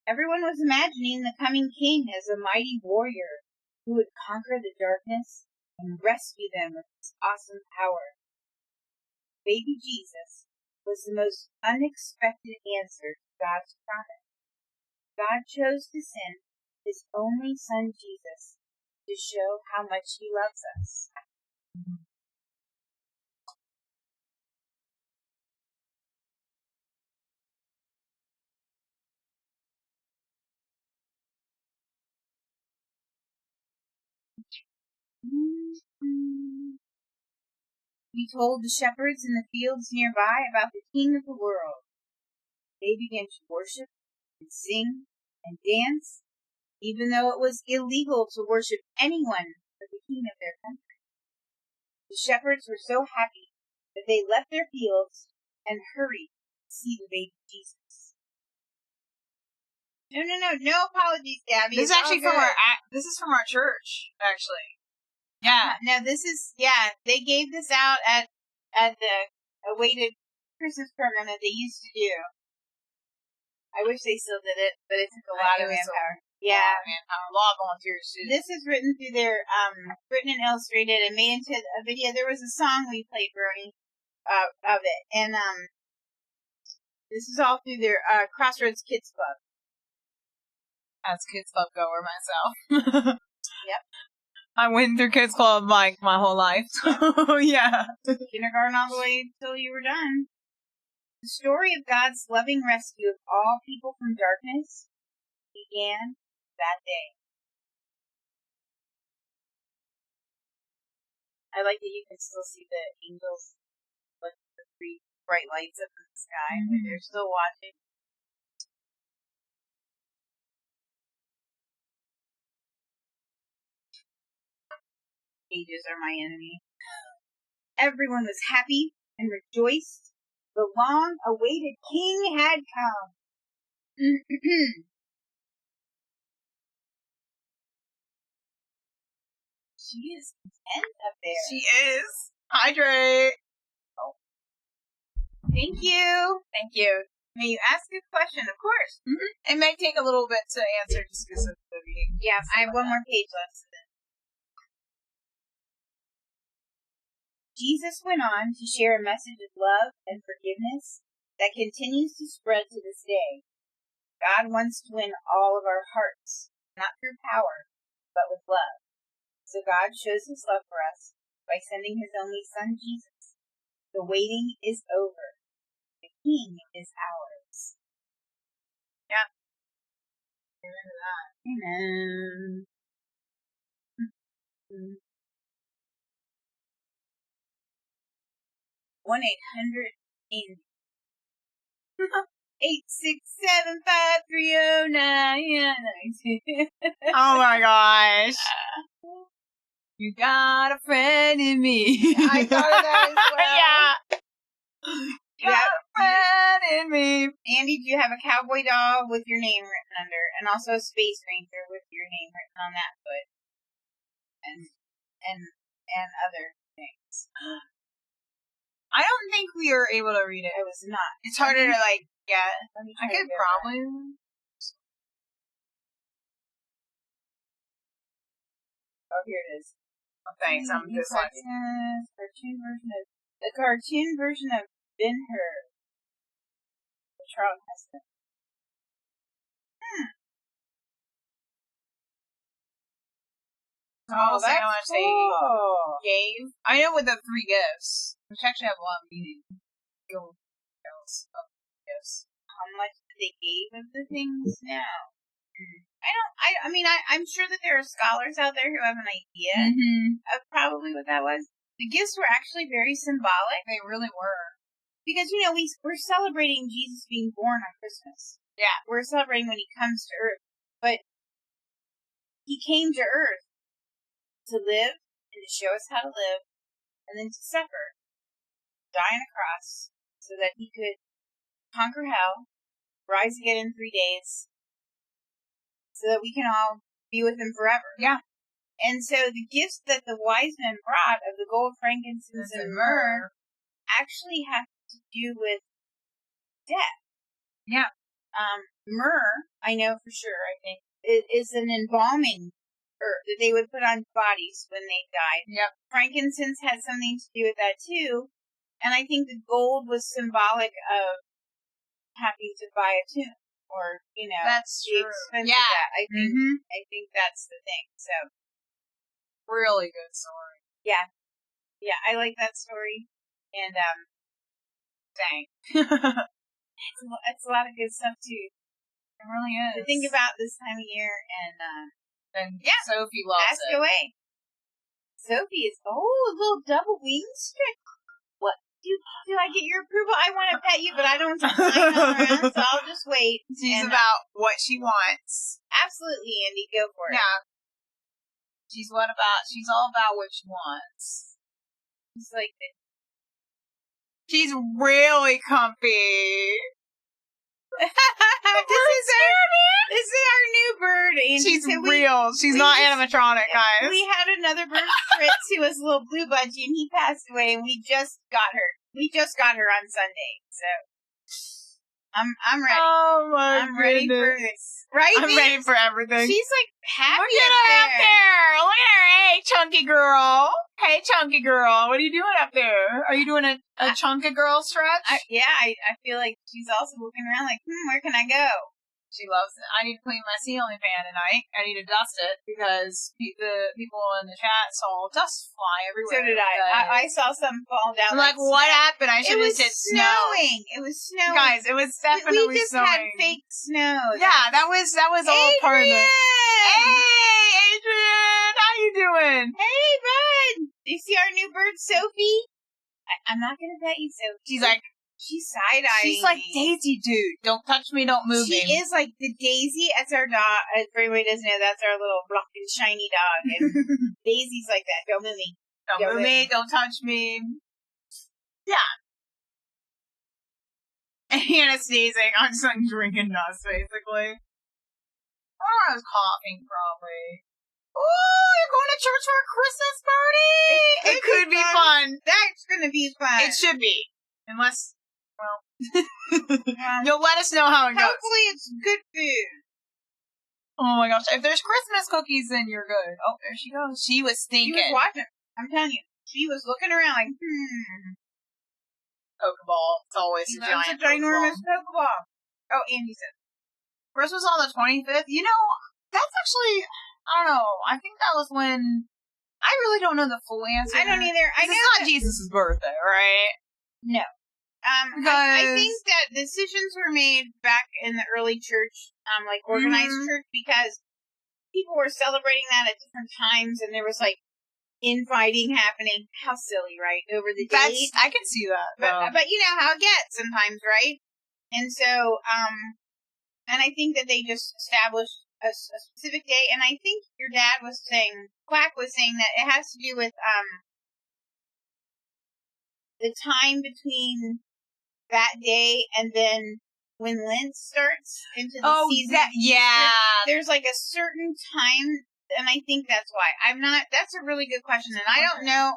Everyone was imagining the coming king as a mighty warrior who would conquer the darkness and rescue them with his awesome power. Baby Jesus was the most unexpected answer to God's promise. God chose to send his only son Jesus to show how much he loves us. He told the shepherds in the fields nearby about the King of the world. They began to worship and sing and dance, even though it was illegal to worship anyone but the king of their country. The shepherds were so happy that they left their fields and hurried to see the baby Jesus. No apologies, Gabby. This is actually from our church, actually. Yeah. No, they gave this out at the awaited Christmas program that they used to do. I wish they still did it, but it took a lot of manpower. Yeah. A lot of volunteers too. This is written through their, written and illustrated and made into a video. There was a song we played, Bernie, of it. And, this is all through their, Crossroads Kids Club. As Kids Club goer myself. Yep. I went through Kids Club, like, my whole life. So, yeah. Kindergarten all the way until you were done. The story of God's loving rescue of all people from darkness began that day. I like that you can still see the angels, like the 3 bright lights up in the sky. Like they're still watching. Ages are my enemy. Everyone was happy and rejoiced. The long-awaited king had come. She is content up there. She is. Hydrate. Oh. Thank you. Thank you. May you ask a question? Of course. It may take a little bit to answer just because of the reading. Yeah, I have one more page left. So then. Jesus went on to share a message of love and forgiveness that continues to spread to this day. God wants to win all of our hearts, not through power, but with love. So God shows his love for us by sending his only son, Jesus. The waiting is over. The king is ours. Yeah. Amen to that. Amen. 1-800-ANDY 8675309. Oh my gosh. You got a friend in me. I thought of that as well. Yeah. You got a friend in me. Andy, do you have a cowboy doll with your name written under, and also a space ranger with your name written on that foot, and other things? I don't think we were able to read it. I was not. It's harder to get. Let me I try could to get probably. that. Oh, here it is. Oh, thanks. I'm dyslexic. The cartoon version of Ben-Hur. The Charlton Heston. Oh, that's how much they cool. gave. I know with the 3 gifts, which actually have a lot of meaning. Gifts. How much they gave of the things now? I'm sure that there are scholars out there who have an idea of probably what that was. The gifts were actually very symbolic. They really were. Because, we're celebrating Jesus being born on Christmas. Yeah. We're celebrating when he comes to earth. But he came to earth to live and to show us how to live, and then to suffer, die on a cross, so that he could conquer hell, rise again in 3 days, so that we can all be with him forever. Yeah. And so the gifts that the wise men brought of the gold, frankincense, and myrrh actually have to do with death. Yeah. Myrrh, I know for sure, I think, is an embalming herb that they would put on bodies when they died. Yep. Frankincense had something to do with that too. And I think the gold was symbolic of having to buy a tomb. Or, that's the true. expense Yeah. of that. I think that's the thing. So really good story. Yeah. Yeah, I like that story. And Dang. it's a lot of good stuff too. It really is. To think about this time of year, and Sophie loves ask it. away. Sophie is a little double wing strip. What do I get your approval? I want to pet you, but I don't want to flying all around, so I'll just wait. She's about what she wants. Absolutely, Andy, go for it. Yeah. She's all about what she wants. It's like she's really comfy. This is our new bird, Andy. She's real. She's not animatronic, guys. We had another bird, Fritz, who was a little blue budgie, and he passed away, and we just got her. We just got her on Sunday, so I'm ready. Oh my I'm ready for this. Right? I'm ready for everything. She's like happy. Look at her up there. Look at her. Hey, chunky girl. Hey, chunky girl. What are you doing up there? Are you doing a chunky girl stretch? I feel like she's also looking around like, where can I go? She loves it. I need to clean my ceiling fan tonight. I need to dust it because the people in the chat saw dust fly everywhere. So did I. I saw some fall down. I'm like, what happened? I should have said snow. It was snowing. Guys, it was definitely we just snowing. had fake snow. Yeah, that was all part of it. Hey, Adrian! How you doing? Hey, bud! Do you see our new bird, Sophie? I'm not gonna pet you, Sophie. She's like, she's side-eyeing she's like me. Daisy, dude. Don't touch me, don't move me. She is like the Daisy. That's our dog. For anybody who doesn't know, that's our little black and shiny dog. And Daisy's like that. Don't move me. Don't move me, don't touch me. Yeah. And Hannah's sneezing. I'm just like drinking nuts, basically. Oh, I was coughing, probably. Oh, you're going to church for a Christmas party? It could be fun. That's gonna be fun. It should be. Unless, well, you'll let us know how it goes. Hopefully it's good food. Oh my gosh. If there's Christmas cookies, then you're good. Oh, there she goes. She was She thinking. was watching. I'm telling you. She was looking around like, Pokeball. It's always a That's giant a ginormous Pokeball. Pokeball. Oh, Andy said. Christmas on the 25th. You know, that's actually, I don't know. I think that was when, I really don't know the full answer. I don't either. I know it's not Jesus' birthday, right? No. I think that decisions were made back in the early church, like organized church, because people were celebrating that at different times, and there was like infighting happening. How silly, right? Over the date. I can see that. But you know how it gets sometimes, right? And so, and I think that they just established a specific day, and I think your dad was saying, Quack was saying that it has to do with the time between that day and then when Lent starts into the season. There's like a certain time, and I think that's why. That's a really good question, and I don't know.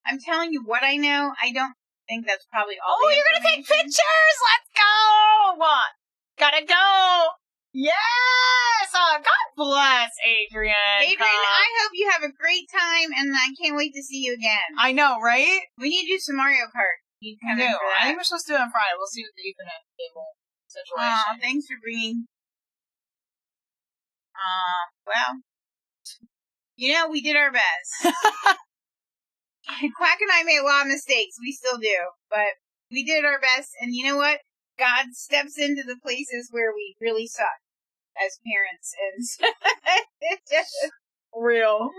I'm telling you what I know. I don't think that's probably all. Oh, you're gonna take pictures! Let's go! Gotta go! Yes! God bless, Adrian. Adrian, I hope you have a great time, and I can't wait to see you again. I know, right? We need to do some Mario Kart. You come in for that. I think we're supposed to do it on Friday. We'll see what the Ethernet cable situation. Thanks for bringing. Well, you know, we did our best. Quack and I made a lot of mistakes. We still do, but we did our best. And you know what? God steps into the places where we really suck as parents, and it's just real.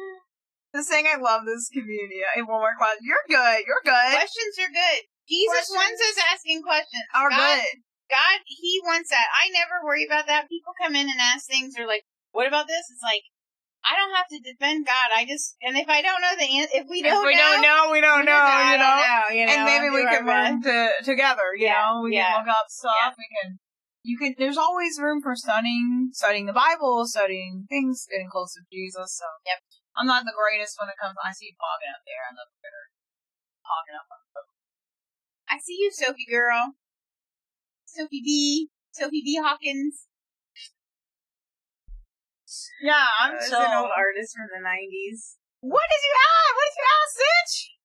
The thing I love this community. One more question. You're good. You're good. Questions are good. Jesus wants us asking questions. Good. God, He wants that. I never worry about that. People come in and ask things, or like, "What about this?" It's like, I don't have to defend God. And if I don't know the answer, if we don't know, we don't know, you know? And maybe we can learn together, you know? We can look up stuff. Yeah. There's always room for studying the Bible, studying things, getting close to Jesus, so. Yep. I'm not the greatest when it comes, I see you fogging up there on the Twitter. Fogging up on the phone. I see you, Sophie girl. Sophie B. Hawkins. Yeah, I'm an old artist from the 90s. What did you have, Stitch?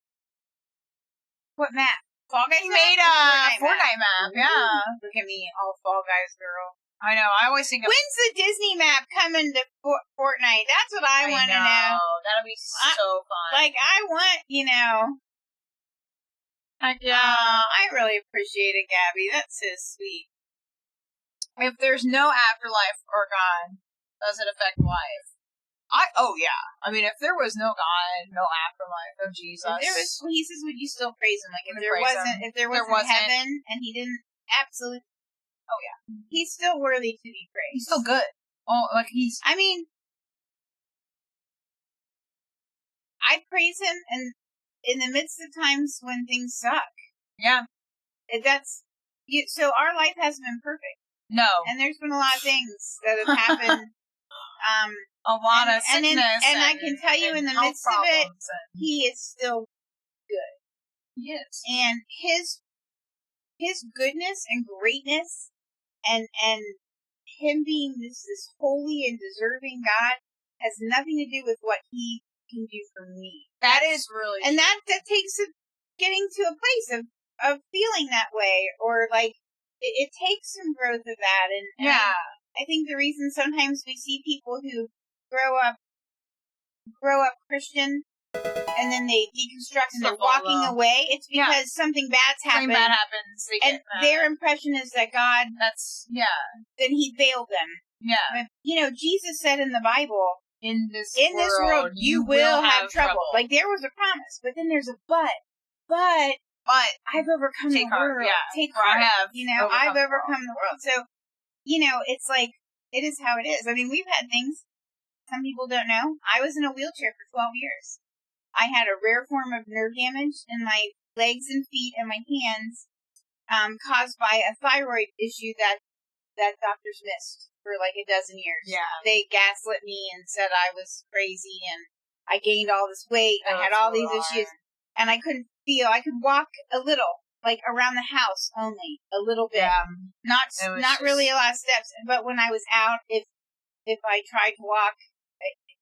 What map? Fall Guys map? He made a Fortnite map, yeah. Look at me, all Fall Guys girl. I know, I always think of... When's the Disney map coming to Fortnite? That's what I want to know. That'll be so fun. Like, I want, you know... Heck yeah. I really appreciate it, Gabby. That's so sweet. If there's no afterlife or God, does it affect life? I mean, if there was no God, no afterlife, no Jesus. He says, would you still praise him? Like, if there wasn't heaven and he didn't, absolutely. Oh, yeah. He's still worthy to be praised. He's still good. Oh, like I mean, I praise him, and in the midst of times when things suck. Yeah. So our life hasn't been perfect. No. And there's been a lot of things that have happened. A lot of sickness. And I can tell you, in the midst of it, he is still good. He is. And his goodness and greatness and him being this holy and deserving God has nothing to do with what he can do for me. That is really and that takes getting to a place of feeling that way, or like it takes some growth of that. And I think the reason sometimes we see people who grow up Christian and then they deconstruct and they're walking away, it's because something bad's happened. Something bad happens. And their impression is that God, then he failed them. Yeah. But, you know, Jesus said in the Bible, in this world, you will have trouble. Like, there was a promise, but then there's a but. But I've overcome the world. Yeah, take heart. I've overcome the world. So, it's like, it is how it is. I mean, we've had things some people don't know. I was in a wheelchair for 12 years. I had a rare form of nerve damage in my legs and feet and my hands, caused by a thyroid issue that doctors missed for like a dozen years. Yeah. They gaslit me and said I was crazy and I gained all this weight. I had all these issues and I couldn't feel. I could walk a little, like around the house only, a little bit. Yeah. Not really a lot of steps. But when I was out, if I tried to walk,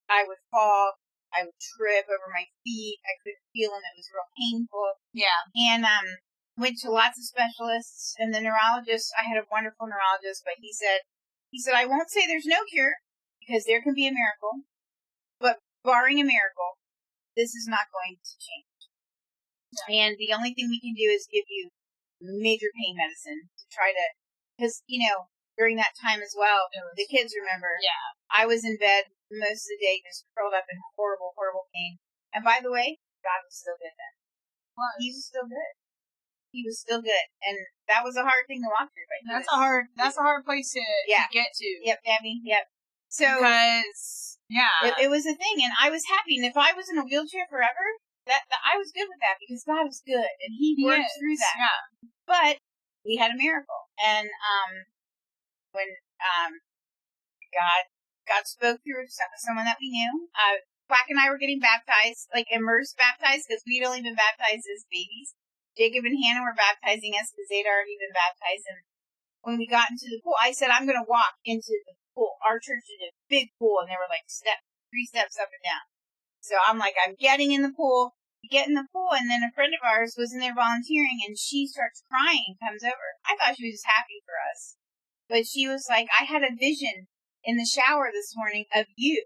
I would fall. I would trip over my feet. I couldn't feel them. It was real painful. Yeah. And went to lots of specialists. And the neurologist, I had a wonderful neurologist, but he said, I won't say there's no cure because there can be a miracle. But barring a miracle, this is not going to change. Yeah. And the only thing we can do is give you major pain medicine to try to, because, during that time as well, the kids remember. Yeah. I was in bed most of the day, just curled up in horrible, horrible pain. And by the way, God was still good then. What? He was still good. He was still good. And that was a hard thing to walk through. But that's a hard place to get to. Yep, Abby. Yep. So, because, it was a thing. And I was happy. And if I was in a wheelchair forever, that I was good with that because God was good. And He worked through that. Yeah. But we had a miracle. And when God spoke through someone that we knew. Quack and I were getting baptized, like immersed baptized, because we'd only been baptized as babies. Jacob and Hannah were baptizing us because they'd already been baptized. And when we got into the pool, I said, I'm going to walk into the pool. Our church is a big pool, and there were like 3 steps up and down. So I'm like, I'm getting in the pool. We get in the pool, and then a friend of ours was in there volunteering, and she starts crying, comes over. I thought she was just happy for us. But she was like, I had a vision in the shower this morning of you,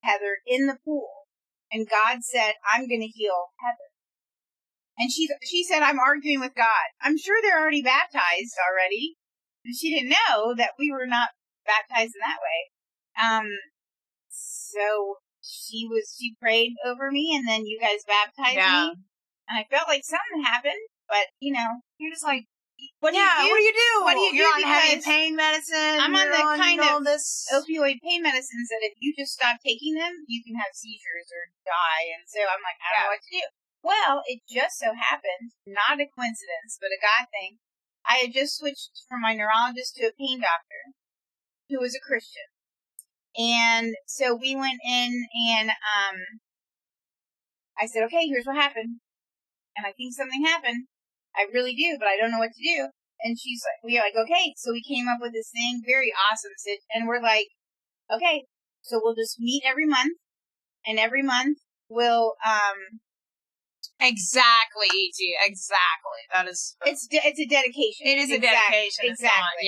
Heather, in the pool. And God said, I'm going to heal Heather. And she said, I'm arguing with God. I'm sure they're already baptized already. And she didn't know that we were not baptized in that way. So she prayed over me, and then you guys baptized me. And I felt like something happened, but, you're just like, what do you do? What do you do? You're on heavy pain medicine. I'm on the kind of opioid pain medicines that if you just stop taking them, you can have seizures or die. And so I'm like, I don't know what to do. Well, it just so happened, not a coincidence, but a God thing. I had just switched from my neurologist to a pain doctor who was a Christian. And so we went in and I said, okay, here's what happened. And I think something happened. I really do, but I don't know what to do. And we are like, okay. So we came up with this thing, very awesome. And we're like, okay, so we'll just meet every month. And every month we'll, Exactly, E.T. Exactly. That is. It's a dedication. It is a dedication. Exactly.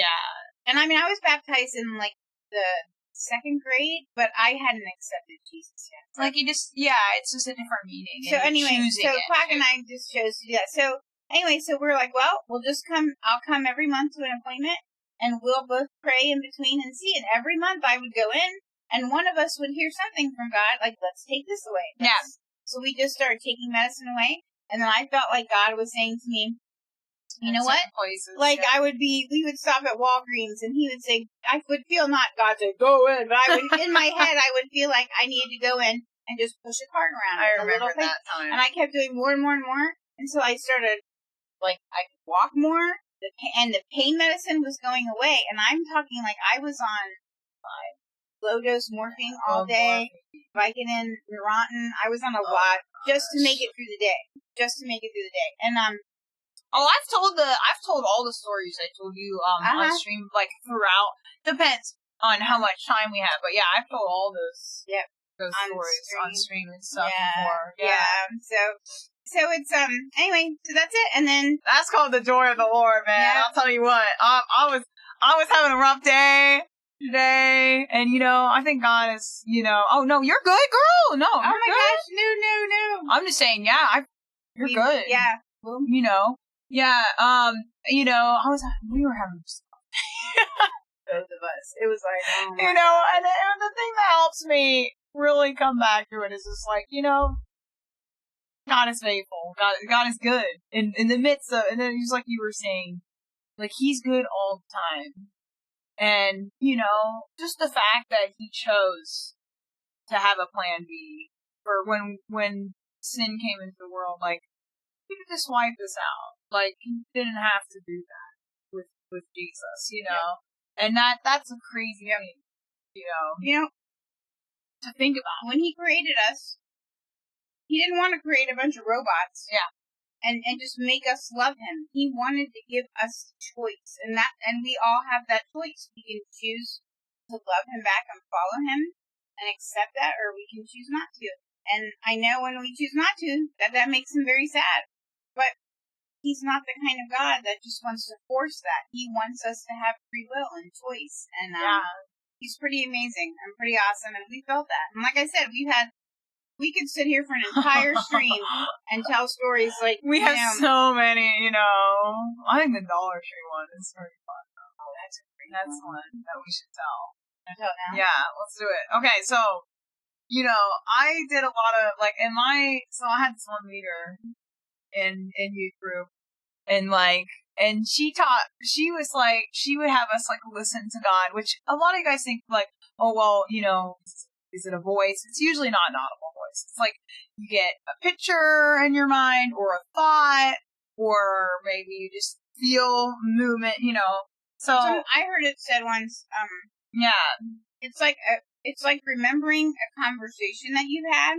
And I mean, I was baptized in like the 2nd grade, but I hadn't accepted Jesus yet. Like you just, it's just a different meaning. So anyway, Quack and I just chose to do that. So anyway, so we're like, well, we'll just come. I'll come every month to an appointment, and we'll both pray in between and see. And every month I would go in, and one of us would hear something from God, like, let's take this away. So we just started taking medicine away, and then I felt like God was saying to me, you know what? Places, we would stop at Walgreens, and He would say, I would feel not God say, go in, but in my head, I would feel like I needed to go in and just push a cart around. I remember that time. And I kept doing more and more and more until I started, I could walk more, and the pain medicine was going away, and I'm talking like I was on low-dose morphine all day, Vicodin, Neurontin. I was on a lot just to make it through the day. And I've told all the stories I told you on stream, throughout. Depends on how much time we have, but I've told all those stories on stream and stuff before. So it's anyway, so that's it, and then that's called the joy of the Lord, man. Yeah. I'll tell you what, I was having a rough day today, and I think God is, oh no, you're good, girl. No, oh my gosh, no. I'm just saying, you're good. Yeah, well, we were having both of us. It was like, and the thing that helps me really come back to it is just like, God is faithful. God is good. In the midst of, and then just like you were saying, like, he's good all the time. And, just the fact that he chose to have a plan B for when sin came into the world, like, he could just wipe this out. Like, he didn't have to do that with Jesus, And that's a crazy thing, to think about. When he created us, he didn't want to create a bunch of robots. Yeah. And just make us love him. He wanted to give us choice. And we all have that choice. We can choose to love him back and follow him and accept that, or we can choose not to. And I know when we choose not to, that makes him very sad. But he's not the kind of God that just wants to force that. He wants us to have free will and choice. And he's pretty amazing and pretty awesome. And we felt that. And like I said, we could sit here for an entire stream and tell stories like we have so many, I think the Dollar Tree one is pretty fun. Oh, that's one that we should tell. I tell now. Yeah, let's do it. Okay, so I did a lot of so I had this one leader in youth group, and she was like, she would have us like listen to God, which a lot of you guys think like, oh well, is it a voice? It's usually not an audible voice. It's like you get a picture in your mind or a thought, or maybe you just feel movement, So I heard it said once, it's like remembering a conversation that you've had,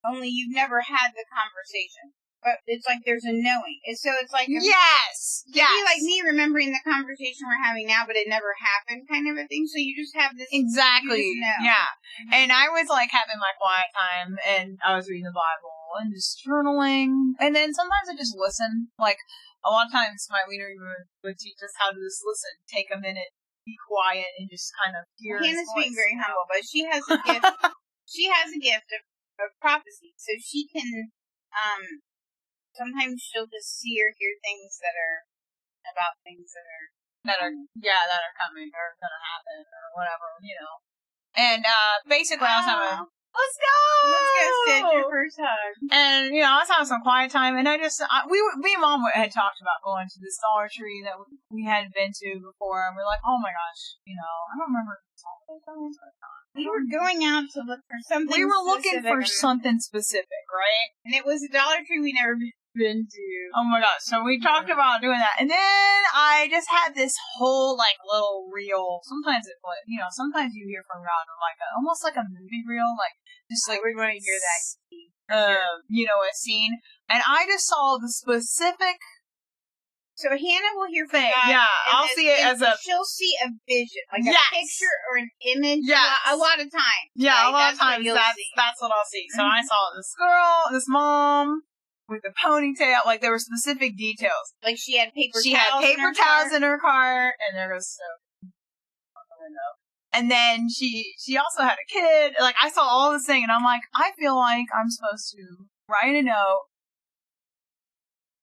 only you've never had the conversation. But it's like there's a knowing. So it's like... Yes! It'd be like me remembering the conversation we're having now, but it never happened kind of a thing. So you just have this... Exactly. You just know. Yeah. And I was like having my quiet time, and I was reading the Bible and just journaling. And then sometimes I just listen. Like, a lot of times my leader would teach us how to just listen. Take a minute, be quiet, and just kind of hear his Hannah's voice. being very humble, but she has a gift. She has a gift of prophecy. So she can... sometimes she'll just see or hear things that are about things that are coming or gonna happen or whatever, And basically, I was having let's go sit your first hug. And I was having some quiet time, and me and Mom had talked about going to this Dollar Tree that we hadn't been to before, and we're like, oh my gosh, I don't remember. We were going out to look for something. We were looking for something specific, right? And it was a Dollar Tree we never been to. Oh my gosh. So we talked about doing that. And then I just had this whole, little reel. Sometimes sometimes you hear from God, almost like a movie reel, just like we're going to hear that. A scene. And I just saw the specific. So Hannah will hear from thing. God. Yeah, I'll see it as she'll see a vision, like yes. a picture or an image. Yes. A lot of times. Yeah, right? a lot of times that's what I'll see. So I saw this girl, this mom with a ponytail. Like there were specific details. Like she had paper towels in her car, and there was soap on the window. And then she also had a kid. Like I saw all this thing, and I'm like, I feel like I'm supposed to write a note.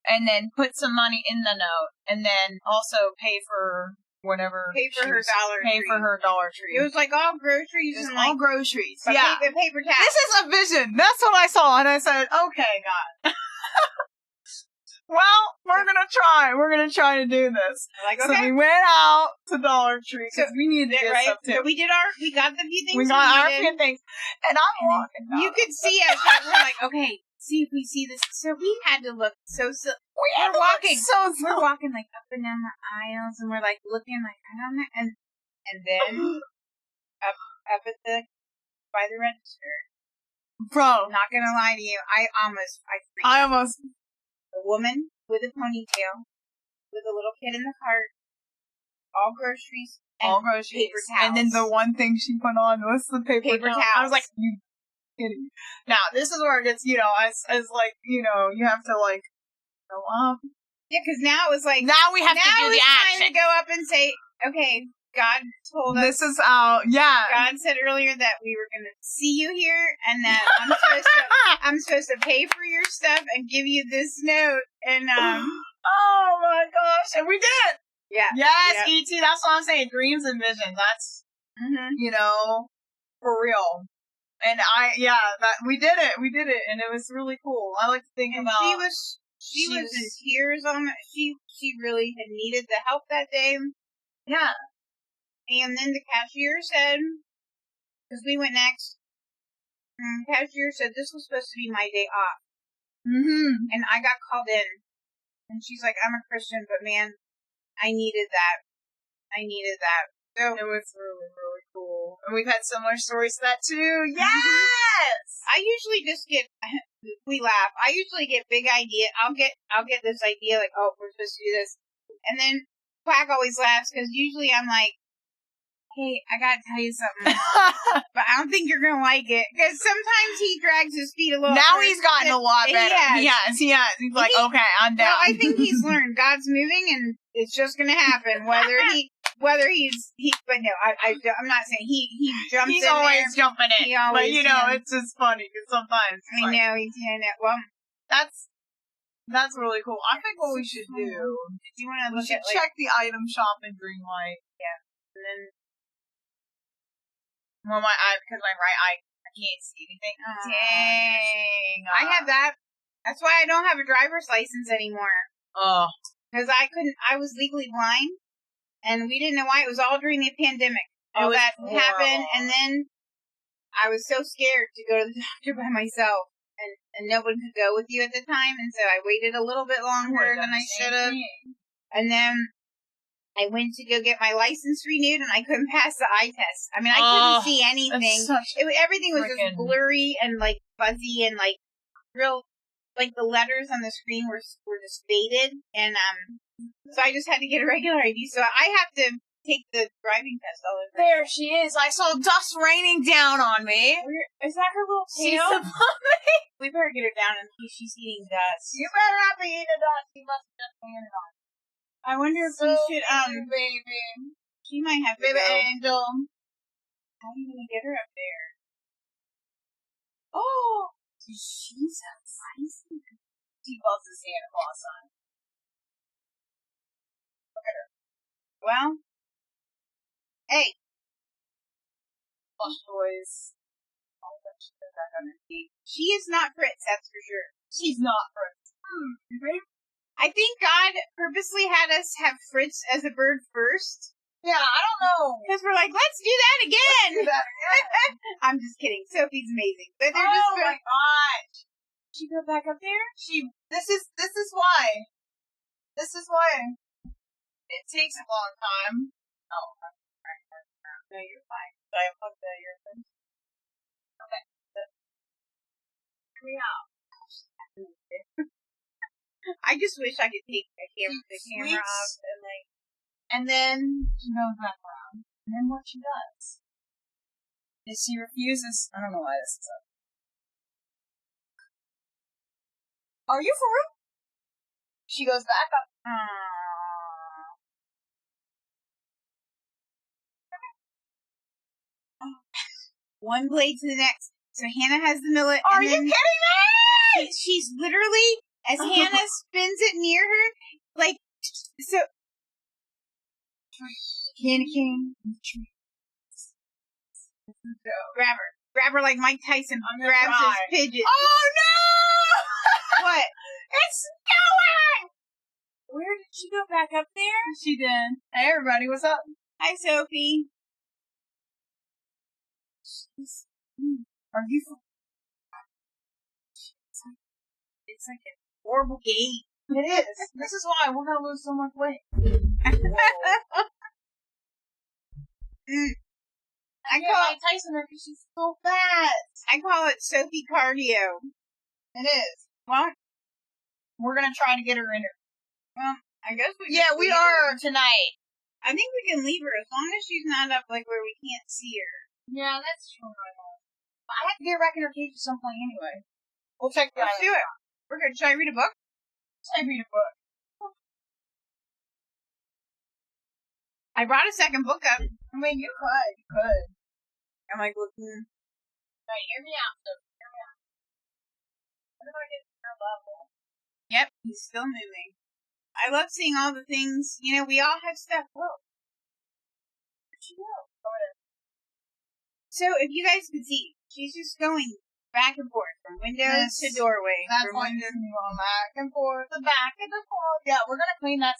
And then put some money in the note, and then also pay for whatever. Pay for her Dollar Tree. Pay for her Dollar Tree. It was like all groceries and all groceries. Yeah. Paper towels. This is a vision. That's what I saw, and I said, okay, God. Well, we're gonna try. We're gonna try to do this. Like, okay. So we went out to Dollar Tree because we needed to get stuff too. So we got the few things. We got our few things, and I'm walking. You could see us. We're like, okay. See if we see this. So we had to look so silly. We're walking like up and down the aisles, and we're like looking like I don't know, and then up at by the register. Bro, not gonna lie to you, I almost. A woman with a ponytail, with a little kid in the cart, all groceries, paper towels, and then the one thing she put on was the paper towels. I was like, you kidding. Now, this is where it gets, as like, you have to, like, go up. Yeah, because now it was like... Now we have to do the action. Now it's time to go up and say, okay, God told us... This is out, yeah. God said earlier that we were going to see you here, and that I'm supposed to pay for your stuff and give you this note, and, Oh my gosh, and we did! Yeah. Yes, yep. E.T., that's what I'm saying, dreams and visions, that's, for real. And we did it, and it was really cool. I like to think about. She was in tears on it. She really had needed the help that day. Yeah. And then the cashier said, because we went next, the cashier said this was supposed to be my day off. Mm-hmm. And I got called in. And she's like, I'm a Christian, but man, I needed that. So it was really, really cool. And we've had similar stories to that too. Yes! I usually just get, we laugh. I usually get big idea. I'll get this idea like, oh, we're supposed to do this. And then Quack always laughs because usually I'm like, hey, I gotta tell you something. But I don't think you're gonna like it. Because sometimes he drags his feet a little. Now he's gotten a lot better. He has. He's like, okay, I'm down. Well, I think he's learned. God's moving and it's just gonna happen. Whether he's but no, I'm not saying he jumps he's in always there. jumping in. But it's just funny because sometimes I know he's doing it. Well, that's really cool. I think what we should do. Do you want to look at check the item shop in Greenlight? Yeah, and then because my right eye I can't see anything. Dang, I have that. That's why I don't have a driver's license anymore. Oh, because I was legally blind, and we didn't know why. It was all during the pandemic. All that happened, and then I was so scared to go to the doctor by myself. And no one could go with you at the time, and so I waited a little bit longer than I should have. And then I went to go get my license renewed, and I couldn't pass the eye test. I mean, I couldn't see anything. Everything was just blurry and like fuzzy and like real, like the letters on the screen were just faded. And so I just had to get a regular ID. So I have to take the driving test all over. There she is. I saw dust raining down on me. Is that her little tail? She's above me. We better get her down in case she's eating dust. You better not be eating dust. You must have just landed on. I wonder if we should, baby. She might have to baby go. angel. How are you gonna get her up there? Oh, she's a feisty. She loves the Santa Claus on. Look at her. Well, hey. Plush toys. She is not Fritz, that's for sure. She's not Fritz. I think God purposely had us have Fritz as a bird first. Yeah, I don't know. Because we're like, let's do that again. Let's do that again. I'm just kidding. Sophie's amazing. But they're my gosh. Did she go back up there? This is why. This is why. It takes a long time. Oh, no, you're fine. So I unplugged the earphones. Okay. Yeah. I just wish I could take the camera off and then she goes back around. And then what she does is she refuses. I don't know why this is up. Are you for real? She goes back up. One blade to the next. So Hannah has the millet. Are you kidding me? She's literally, as Hannah spins it near her, like, so. Candy cane. Grab her like Mike Tyson grabs his pigeon. Oh no! What? It's snowing! Where did she go? Back up there? She did. Hey everybody, what's up? Hi Sophie. Are you? It's like a horrible game. It is. This is why we're gonna lose so much weight. I call it Tyson because she's so fat. I call it Sophie cardio. It is. Well, we're gonna try to get her in her. Well, I guess we. Yeah, we are tonight. I think we can leave her as long as she's not up like where we can't see her. Yeah, that's true. I have to get back in her cage at some point anyway. We'll check that out. Let's do it. We're good. Should I read a book? Should I read a book? I brought a second book up. I mean, you could. I'm like looking. Right, hear me out, so hear me out. What if I get to your level? Yep, he's still moving. I love seeing all the things. You know, we all have stuff. Whoa. Where'd she go? Over there. So, if you guys could see, She's just going back and forth from windows to doorway. That's from why windows. Disney going back and forth, the back and the forth. Yeah, we're gonna clean that.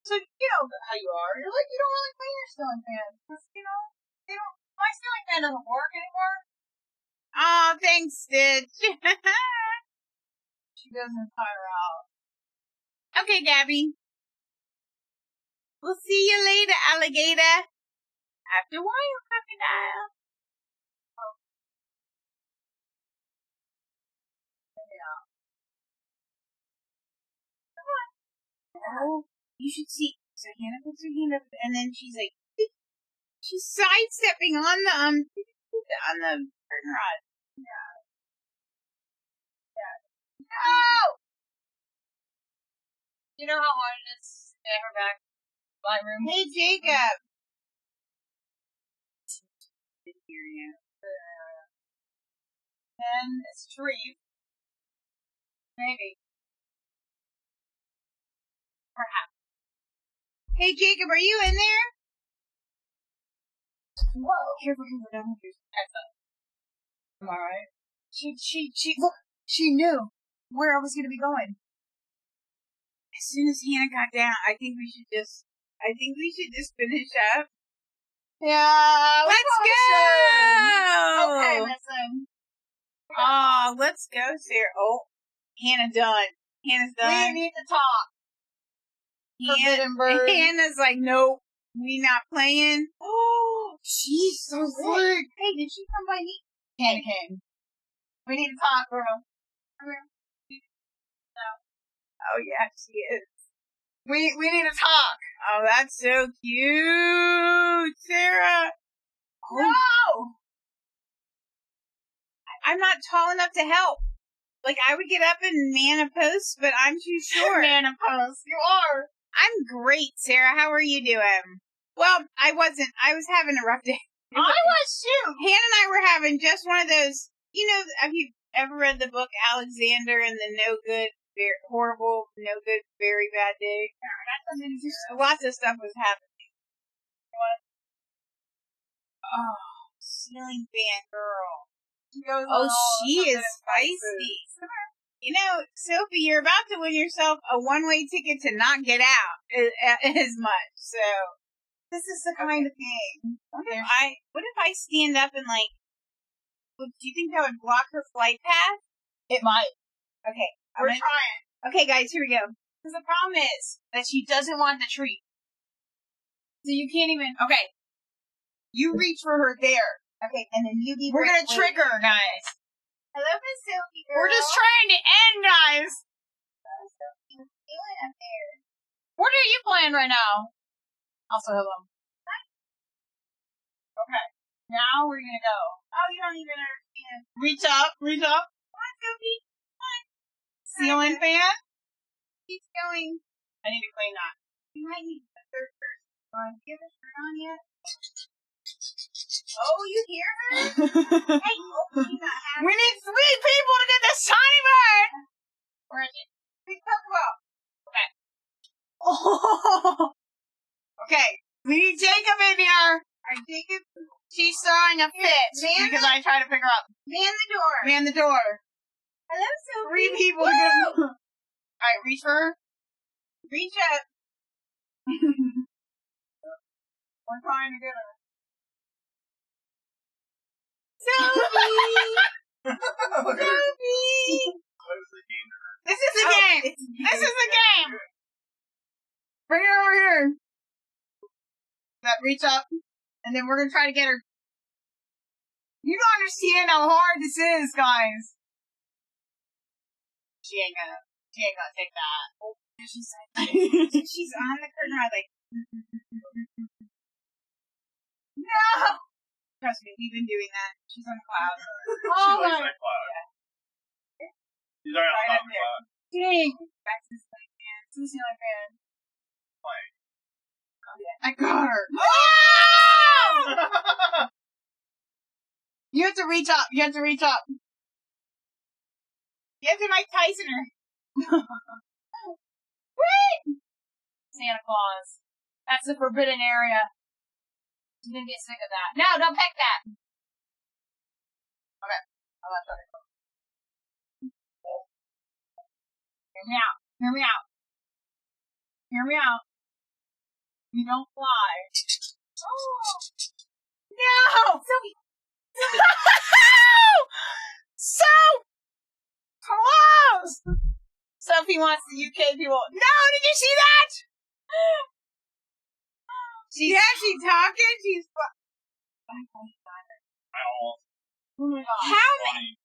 So you know how you are. You're like, you don't really clean your ceiling fan because you know my ceiling fan doesn't work anymore. Oh, thanks, Stitch. She doesn't tire out. Okay, Gabby. We'll see you later, alligator. After a while, crocodile. Oh, you should see. So Hannah puts her hand up, and then she's like, she's sidestepping on the curtain rod. No! You know how hard it is to get her back to my room? Hey, Jacob. Didn't hear you. And it's tree. Maybe. Perhaps. Hey, Jacob, are you in there? Whoa. Careful, don't hear. Am I right? Look, she knew where I was going to be going. As soon as Hannah got down, I think we should just finish up. Yeah. Let's go! Okay, listen. Oh, let's go, Sarah. Oh, Hannah done. Hannah's done. We need to talk. Forbidden bird. Hannah's like, nope, we not playing. Oh, she's so sick. Hey, did she come by me? Hannah came. We need to talk, girl. Come here. Oh, yeah, she is. We need to talk. Oh, that's so cute, Sarah. Oh. No! I'm not tall enough to help. Like, I would get up and man a post, but I'm too short. Man a post. You are. I'm great, Sarah. How are you doing? Well, I wasn't. I was having a rough day. I was too. Hannah and I were having just one of those, you know, have you ever read the book Alexander and the No Good, Horrible, No Good, Very Bad Day? Lots of stuff was happening. Oh, ceiling fan girl. Oh, she is spicy. You know, Sophie, you're about to win yourself a one-way ticket to not get out as much. So this is the kind of thing. What if I stand up and like? Do you think that would block her flight path? It might. Okay, We're trying. Okay, guys, here we go. Because the problem is that she doesn't want the treat. So you can't even. Okay. You reach for her there. Okay, and then you be. We're gonna trick her, guys. Hello, Miss Sophie girl. We're just trying to end, guys. Hello, Sophie. What are you doing up there? What are you playing right now? Also, hello. Okay. Now we're gonna go. Oh, you don't even understand. Reach up. Reach up. Come on, Sophie. Come on. Ceiling fan. Keep going. I need to clean that. You might need a third person. Do you have a shirt on yet? Oh, you hear her? Hey, hopefully not happy. We need 3 people to get this tiny bird. Where is it? Big Pokeball. Okay. Oh. Okay. We need Jacob in here. Alright, Jacob. She's throwing a fit because I try to pick her up. Man the door. Man the door. Hello, Sophie. 3 people to get her. Alright, reach for her. Reach up. We're trying to get her. Sophie! Sophie! This is the game! This is the game! Bring her over here. That reach up, and then we're gonna try to get her. You don't understand how hard this is, guys. She ain't gonna take that. Oh, she's on the curtain rod like. No! Trust me, we've been doing that. She's on the cloud. Oh my that cloud. Yeah. She's already on Right top up of the there. cloud. dang! Back to the ceiling fan. To the ceiling fan. Playing. I got her. Oh! You have to reach up. You have to reach up. You have to Mike Tyson her. Wait! Santa Claus. That's the forbidden area. She's gonna get sick of that. No, don't peck that. Okay. I'm not trying to go. Hear me out. Hear me out. Hear me out. You don't fly. No! So close! Sophie wants the UK people. No, did you see that? She's actually talking. She's. Oh my god.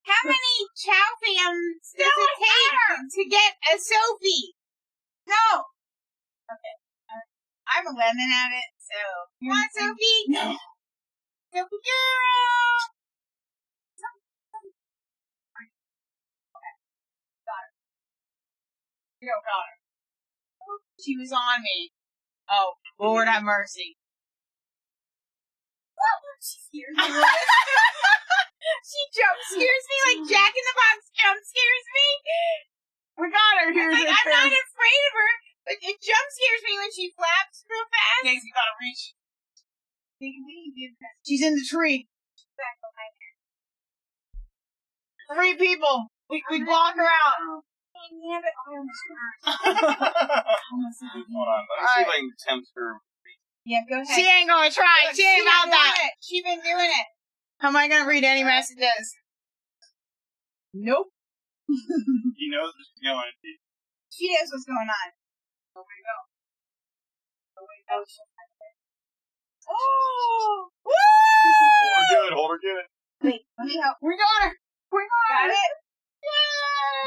How many chow fams does it take to get a Sophie? No! I'm a lemon at it, so. You want Sophie? No. Sophie girl! You don't got her. She was on me. Oh, Lord have mercy. She jump scares me like Jack in the Box jump scares me. We got her. Here's Like, I'm not afraid of her, but it jump scares me when she flaps real fast. Daisy, you gotta reach. She's in the tree. Back behind her. 3 people. We block her out. Yeah, but I almost Hold on. Let me see if I can tempt her. Yeah, go ahead. She ain't gonna try. She ain't about that. She's been doing it. How am I gonna read any messages? Nope. He knows what's going on. She knows what's going on. Where we go? Oh! Woo! Hold her good. Wait, let me help. We got her. We Got it? Yay!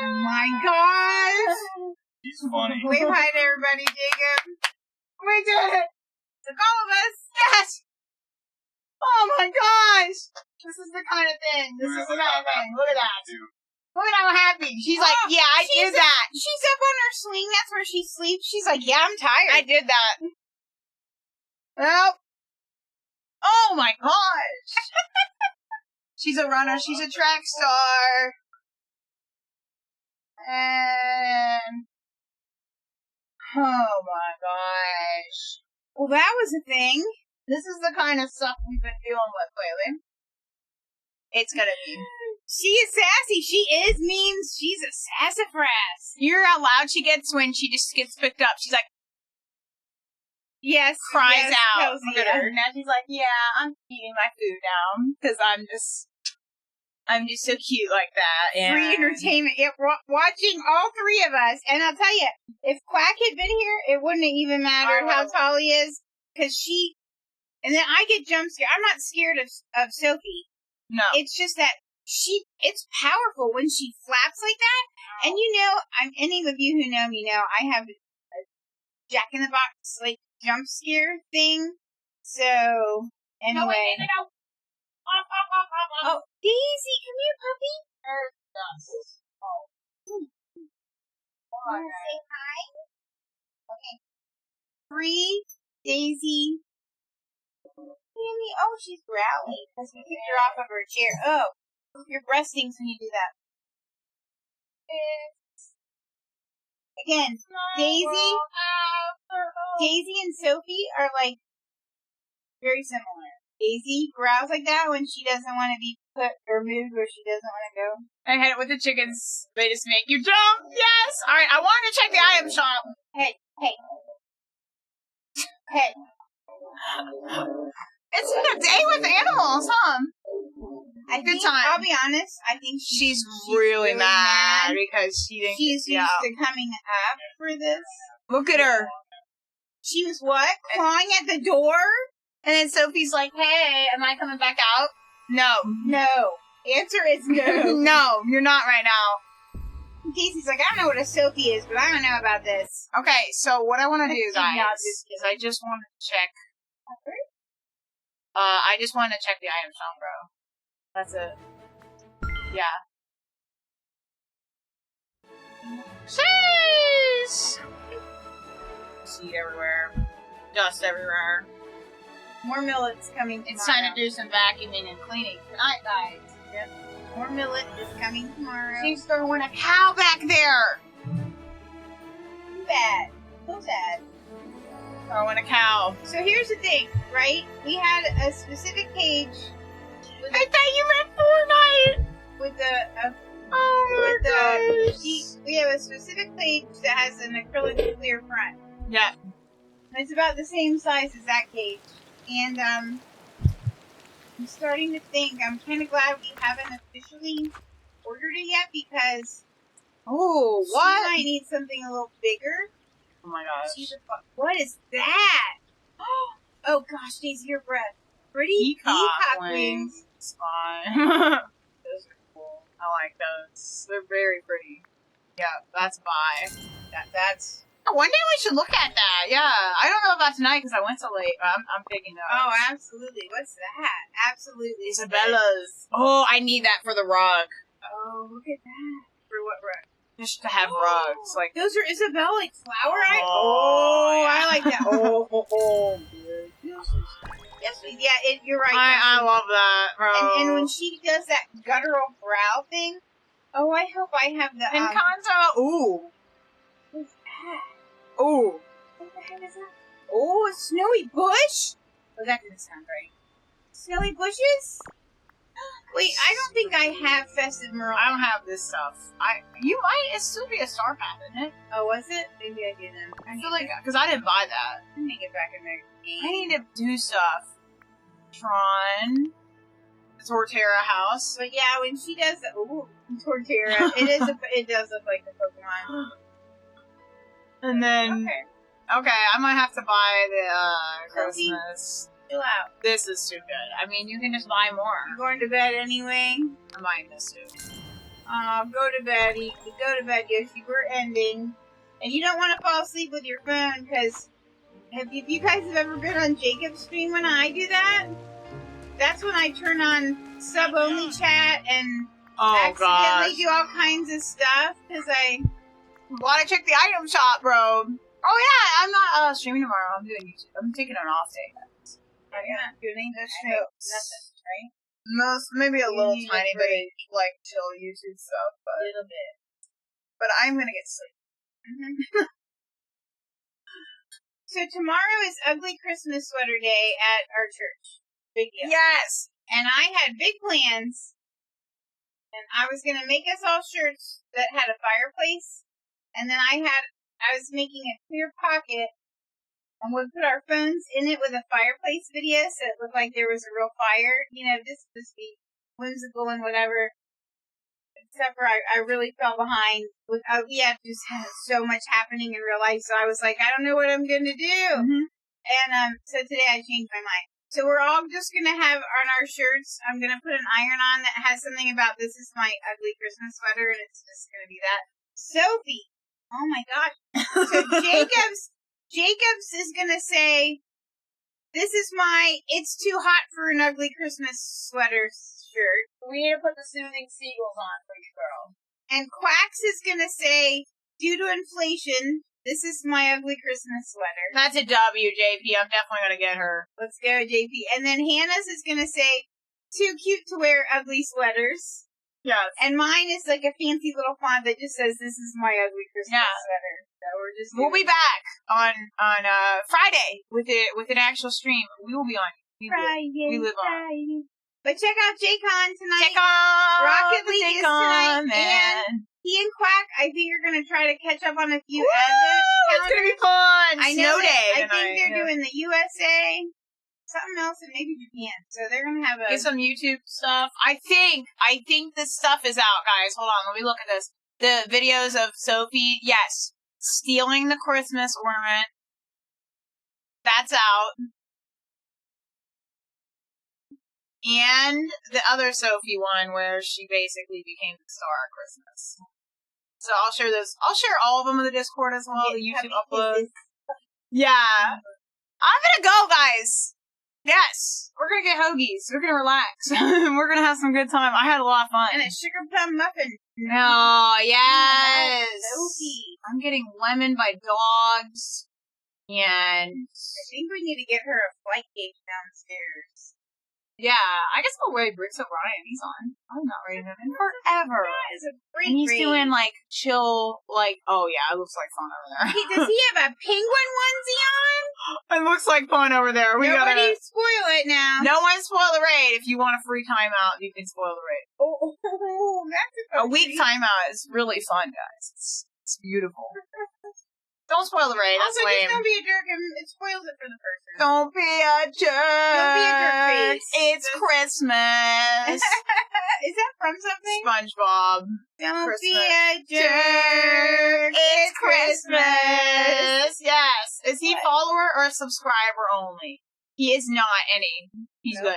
Oh my gosh! He's funny. Wave hi to everybody, Jacob. We did it. Took all of us. Yes. Oh my gosh. This is the kind of thing. This is the kind of thing. Look at that. Look at how happy. She's like, yeah, I did that. She's up on her swing. That's where she sleeps. She's like, yeah, I'm tired. I did that. Well. Oh my gosh. She's a runner. She's a track star. And oh my gosh. Well, that was a thing. This is the kind of stuff we've been dealing with lately. It's gonna be. She is sassy. She is means. She's a sassafras. You hear how loud she gets when she just gets picked up. She's like, yes, cries yes, out. Kelsey, Look at her. Now she's like, yeah, I'm eating my food now because I'm just so cute like that. And free entertainment. Yeah, watching all 3 of us. And I'll tell you, if Quack had been here, it wouldn't have even mattered how tall he is. Because she... And then I get jump scared. I'm not scared of Sophie. No. It's just that it's powerful when she flaps like that. And you know, any of you who know me know, I have a Jack in the Box, like, jump scare thing. So, anyway. Oh, Daisy, come here, puppy. Wanna say hi? Okay. 3, Daisy. Oh, she's growling because we kicked her off of her chair. Oh, your breast stings when you do that. Again, Daisy and Sophie are like very similar. Daisy growls like that when she doesn't want to be put or moved where she doesn't want to go. I had it with the chickens. They just make you jump. Yes. All right. I wanted to check the item shop. Hey. It's been a day with animals, huh? Good time. I'll be honest. I think she's really mad because she didn't. She's used to coming up for this. Look at her. She was what? Clawing at the door? And then Sophie's like, hey, am I coming back out? No. Answer is no. No, you're not right now. Casey's like, I don't know what a Sophie is, but I don't know about this. Okay, so what I want to do, guys, is I just want to check. I just want to check the item shop, bro. That's it. Yeah. Jeez! Seed everywhere. Dust everywhere. More millet's coming tomorrow. It's time to do some vacuuming and cleaning tonight, guys. Yep. More millet is coming tomorrow. She's throwing a cow back there! Too bad. So sad. Throwing a cow. So here's the thing, right? We had a specific page. I thought you meant Fortnite! with the we have a specific cage that has an acrylic clear front. Yeah. It's about the same size as that cage. And I'm starting to think, I'm kind of glad we haven't officially ordered it yet because Oh, she what? might need something a little bigger. Oh my gosh. What is that? Oh gosh, Daisy, your breath. Pretty peacock wings. It's fine. Those are cool. I like those. They're very pretty. Yeah, that's buy. That's. One day we should look at that. Yeah, I don't know about tonight because I went so late. But I'm digging those. Oh, absolutely. What's that? Absolutely. Isabella's. Oh, I need that for the rug. Oh, look at that. For what rug? Just to have rugs. Like those are Isabella, like flower eye. Oh, I like that. Yes, yeah. You're right. I love that, bro. And when she does that guttural growl thing, oh, I hope I have the. Encanto. Ooh. What's that? Ooh. What the heck is that? Oh, a snowy bush? Oh, that didn't sound right. Snowy bushes? Wait, I don't think I have Festive Merle. I don't have this stuff. You might. It's still be a star path, isn't it? Oh, was it? Maybe I didn't. I feel like because I didn't buy that. I need to get back in there. I need to do stuff. Tron, the Torterra house. But yeah, when she does the Torterra, it does look like the Pokemon. And then okay, I might have to buy the Christmas. Chill out. This is too good. I mean, you can just buy more. You're going to bed anyway. I'm buying this too. Go to bed. Go to bed, Yoshi. We're ending, and you don't want to fall asleep with your phone because. If you guys have ever been on Jacob's stream when I do that, that's when I turn on sub-only chat and accidentally do all kinds of stuff because I want to check the item shop, bro. Oh yeah, I'm not streaming tomorrow. I'm doing YouTube. I'm taking an off day. You're not doing anything. Nothing, right? No, maybe a little tiny bit of like chill YouTube stuff, but a little bit. But I'm gonna get sleep. Mm-hmm. So tomorrow is Ugly Christmas Sweater Day at our church. Big deal. Yes! And I had big plans. And I was going to make us all shirts that had a fireplace. And then I was making a clear pocket. And we'd put our phones in it with a fireplace video so it looked like there was a real fire. You know, just to be whimsical and whatever. Except for I really fell behind with just had so much happening in real life. So I was like, I don't know what I'm going to do. Mm-hmm. And so today I changed my mind. So we're all just going to have on our shirts, I'm going to put an iron on that has something about this is my ugly Christmas sweater, and it's just going to be that. Sophie. Oh my gosh. So Jacobs is going to say, this is my it's too hot for an ugly Christmas sweater shirt. We need to put the soothing seagulls on for you, girl. And Quacks is gonna say, due to inflation, this is my ugly Christmas sweater. That's a W, JP. I'm definitely gonna get her. Let's go, JP. And then Hannah's is gonna say, too cute to wear ugly sweaters. Yes. And mine is like a fancy little font that just says, this is my ugly Christmas sweater. So we'll be back on Friday with an actual stream. We will be on. We live on. But check out JCon tonight. Rocket League is tonight. Man. And he and Quack, I think you're going to try to catch up on a few It's going to be fun. I know Snow day I think they're doing the USA, something else, and maybe Japan. So they're going to have get some YouTube stuff. I think this stuff is out, guys. Hold on. Let me look at this. The videos of Sophie, yes, stealing the Christmas ornament. That's out. And the other Sophie one where she basically became the star at Christmas. So I'll share those. I'll share all of them in the Discord as well, the YouTube uploads. Yeah. I'm gonna go, guys. Yes. We're gonna get hoagies. We're gonna relax. We're gonna have some good time. I had a lot of fun. And a sugar plum muffin. No, yes. Sophie. I'm getting lemon by dogs. And I think we need to get her a flight cage downstairs. Yeah, I guess we'll wait. Bricks O'Brien, he's on. I'm not reading him in forever. That is a great And he's read. doing like chill, like, oh yeah, it looks like fun over there. Does he have a penguin onesie on? It looks like fun over there. Nobody spoil it now. No one spoil the raid. If you want a free timeout, you can spoil the raid. Oh, that's A week timeout is really fun, guys. It's beautiful. Don't spoil the raid. That's also, lame. just don't be a jerk and it spoils it for the person. Don't be a jerk. Don't be a jerk face. It's Christmas. Is that from something? SpongeBob. Don't be Christmas. a jerk. It's Christmas. Yes. Is he follower or subscriber only? He is not any. He's good.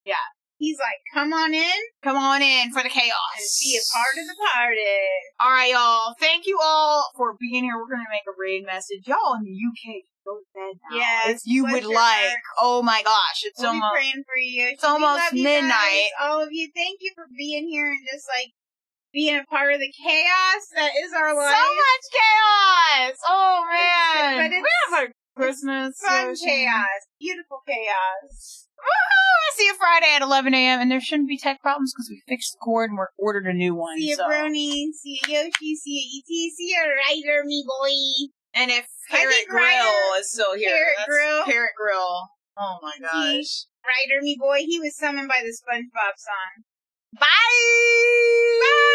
Yeah. He's like, come on in Come on in for the chaos. and be a part of the party. All right, y'all. Thank you all for being here. We're going to make a raid message. Y'all in the UK, go to bed now. Yes, If you bless would your like. heart. Oh my gosh. It's We'll be almost... praying for you. It's almost We love you midnight. guys, all of you, thank you for being here and just like being a part of the chaos that is our life. So much chaos! Oh man! but it's we have a Christmas fun session. chaos, beautiful chaos. Woohoo! I'll see you Friday at 11 a.m. And there shouldn't be tech problems because we fixed the cord and we're ordered a new one. See you, so. Brony. See you, Yoshi. See you, E.T. See you, Ryder, me boy. And if I Parrot think Grill Ryder- is still here. Parrot that's Grill. Parrot Grill. Oh my gosh. Ryder, me boy. He was summoned by the SpongeBob song. Bye! Bye!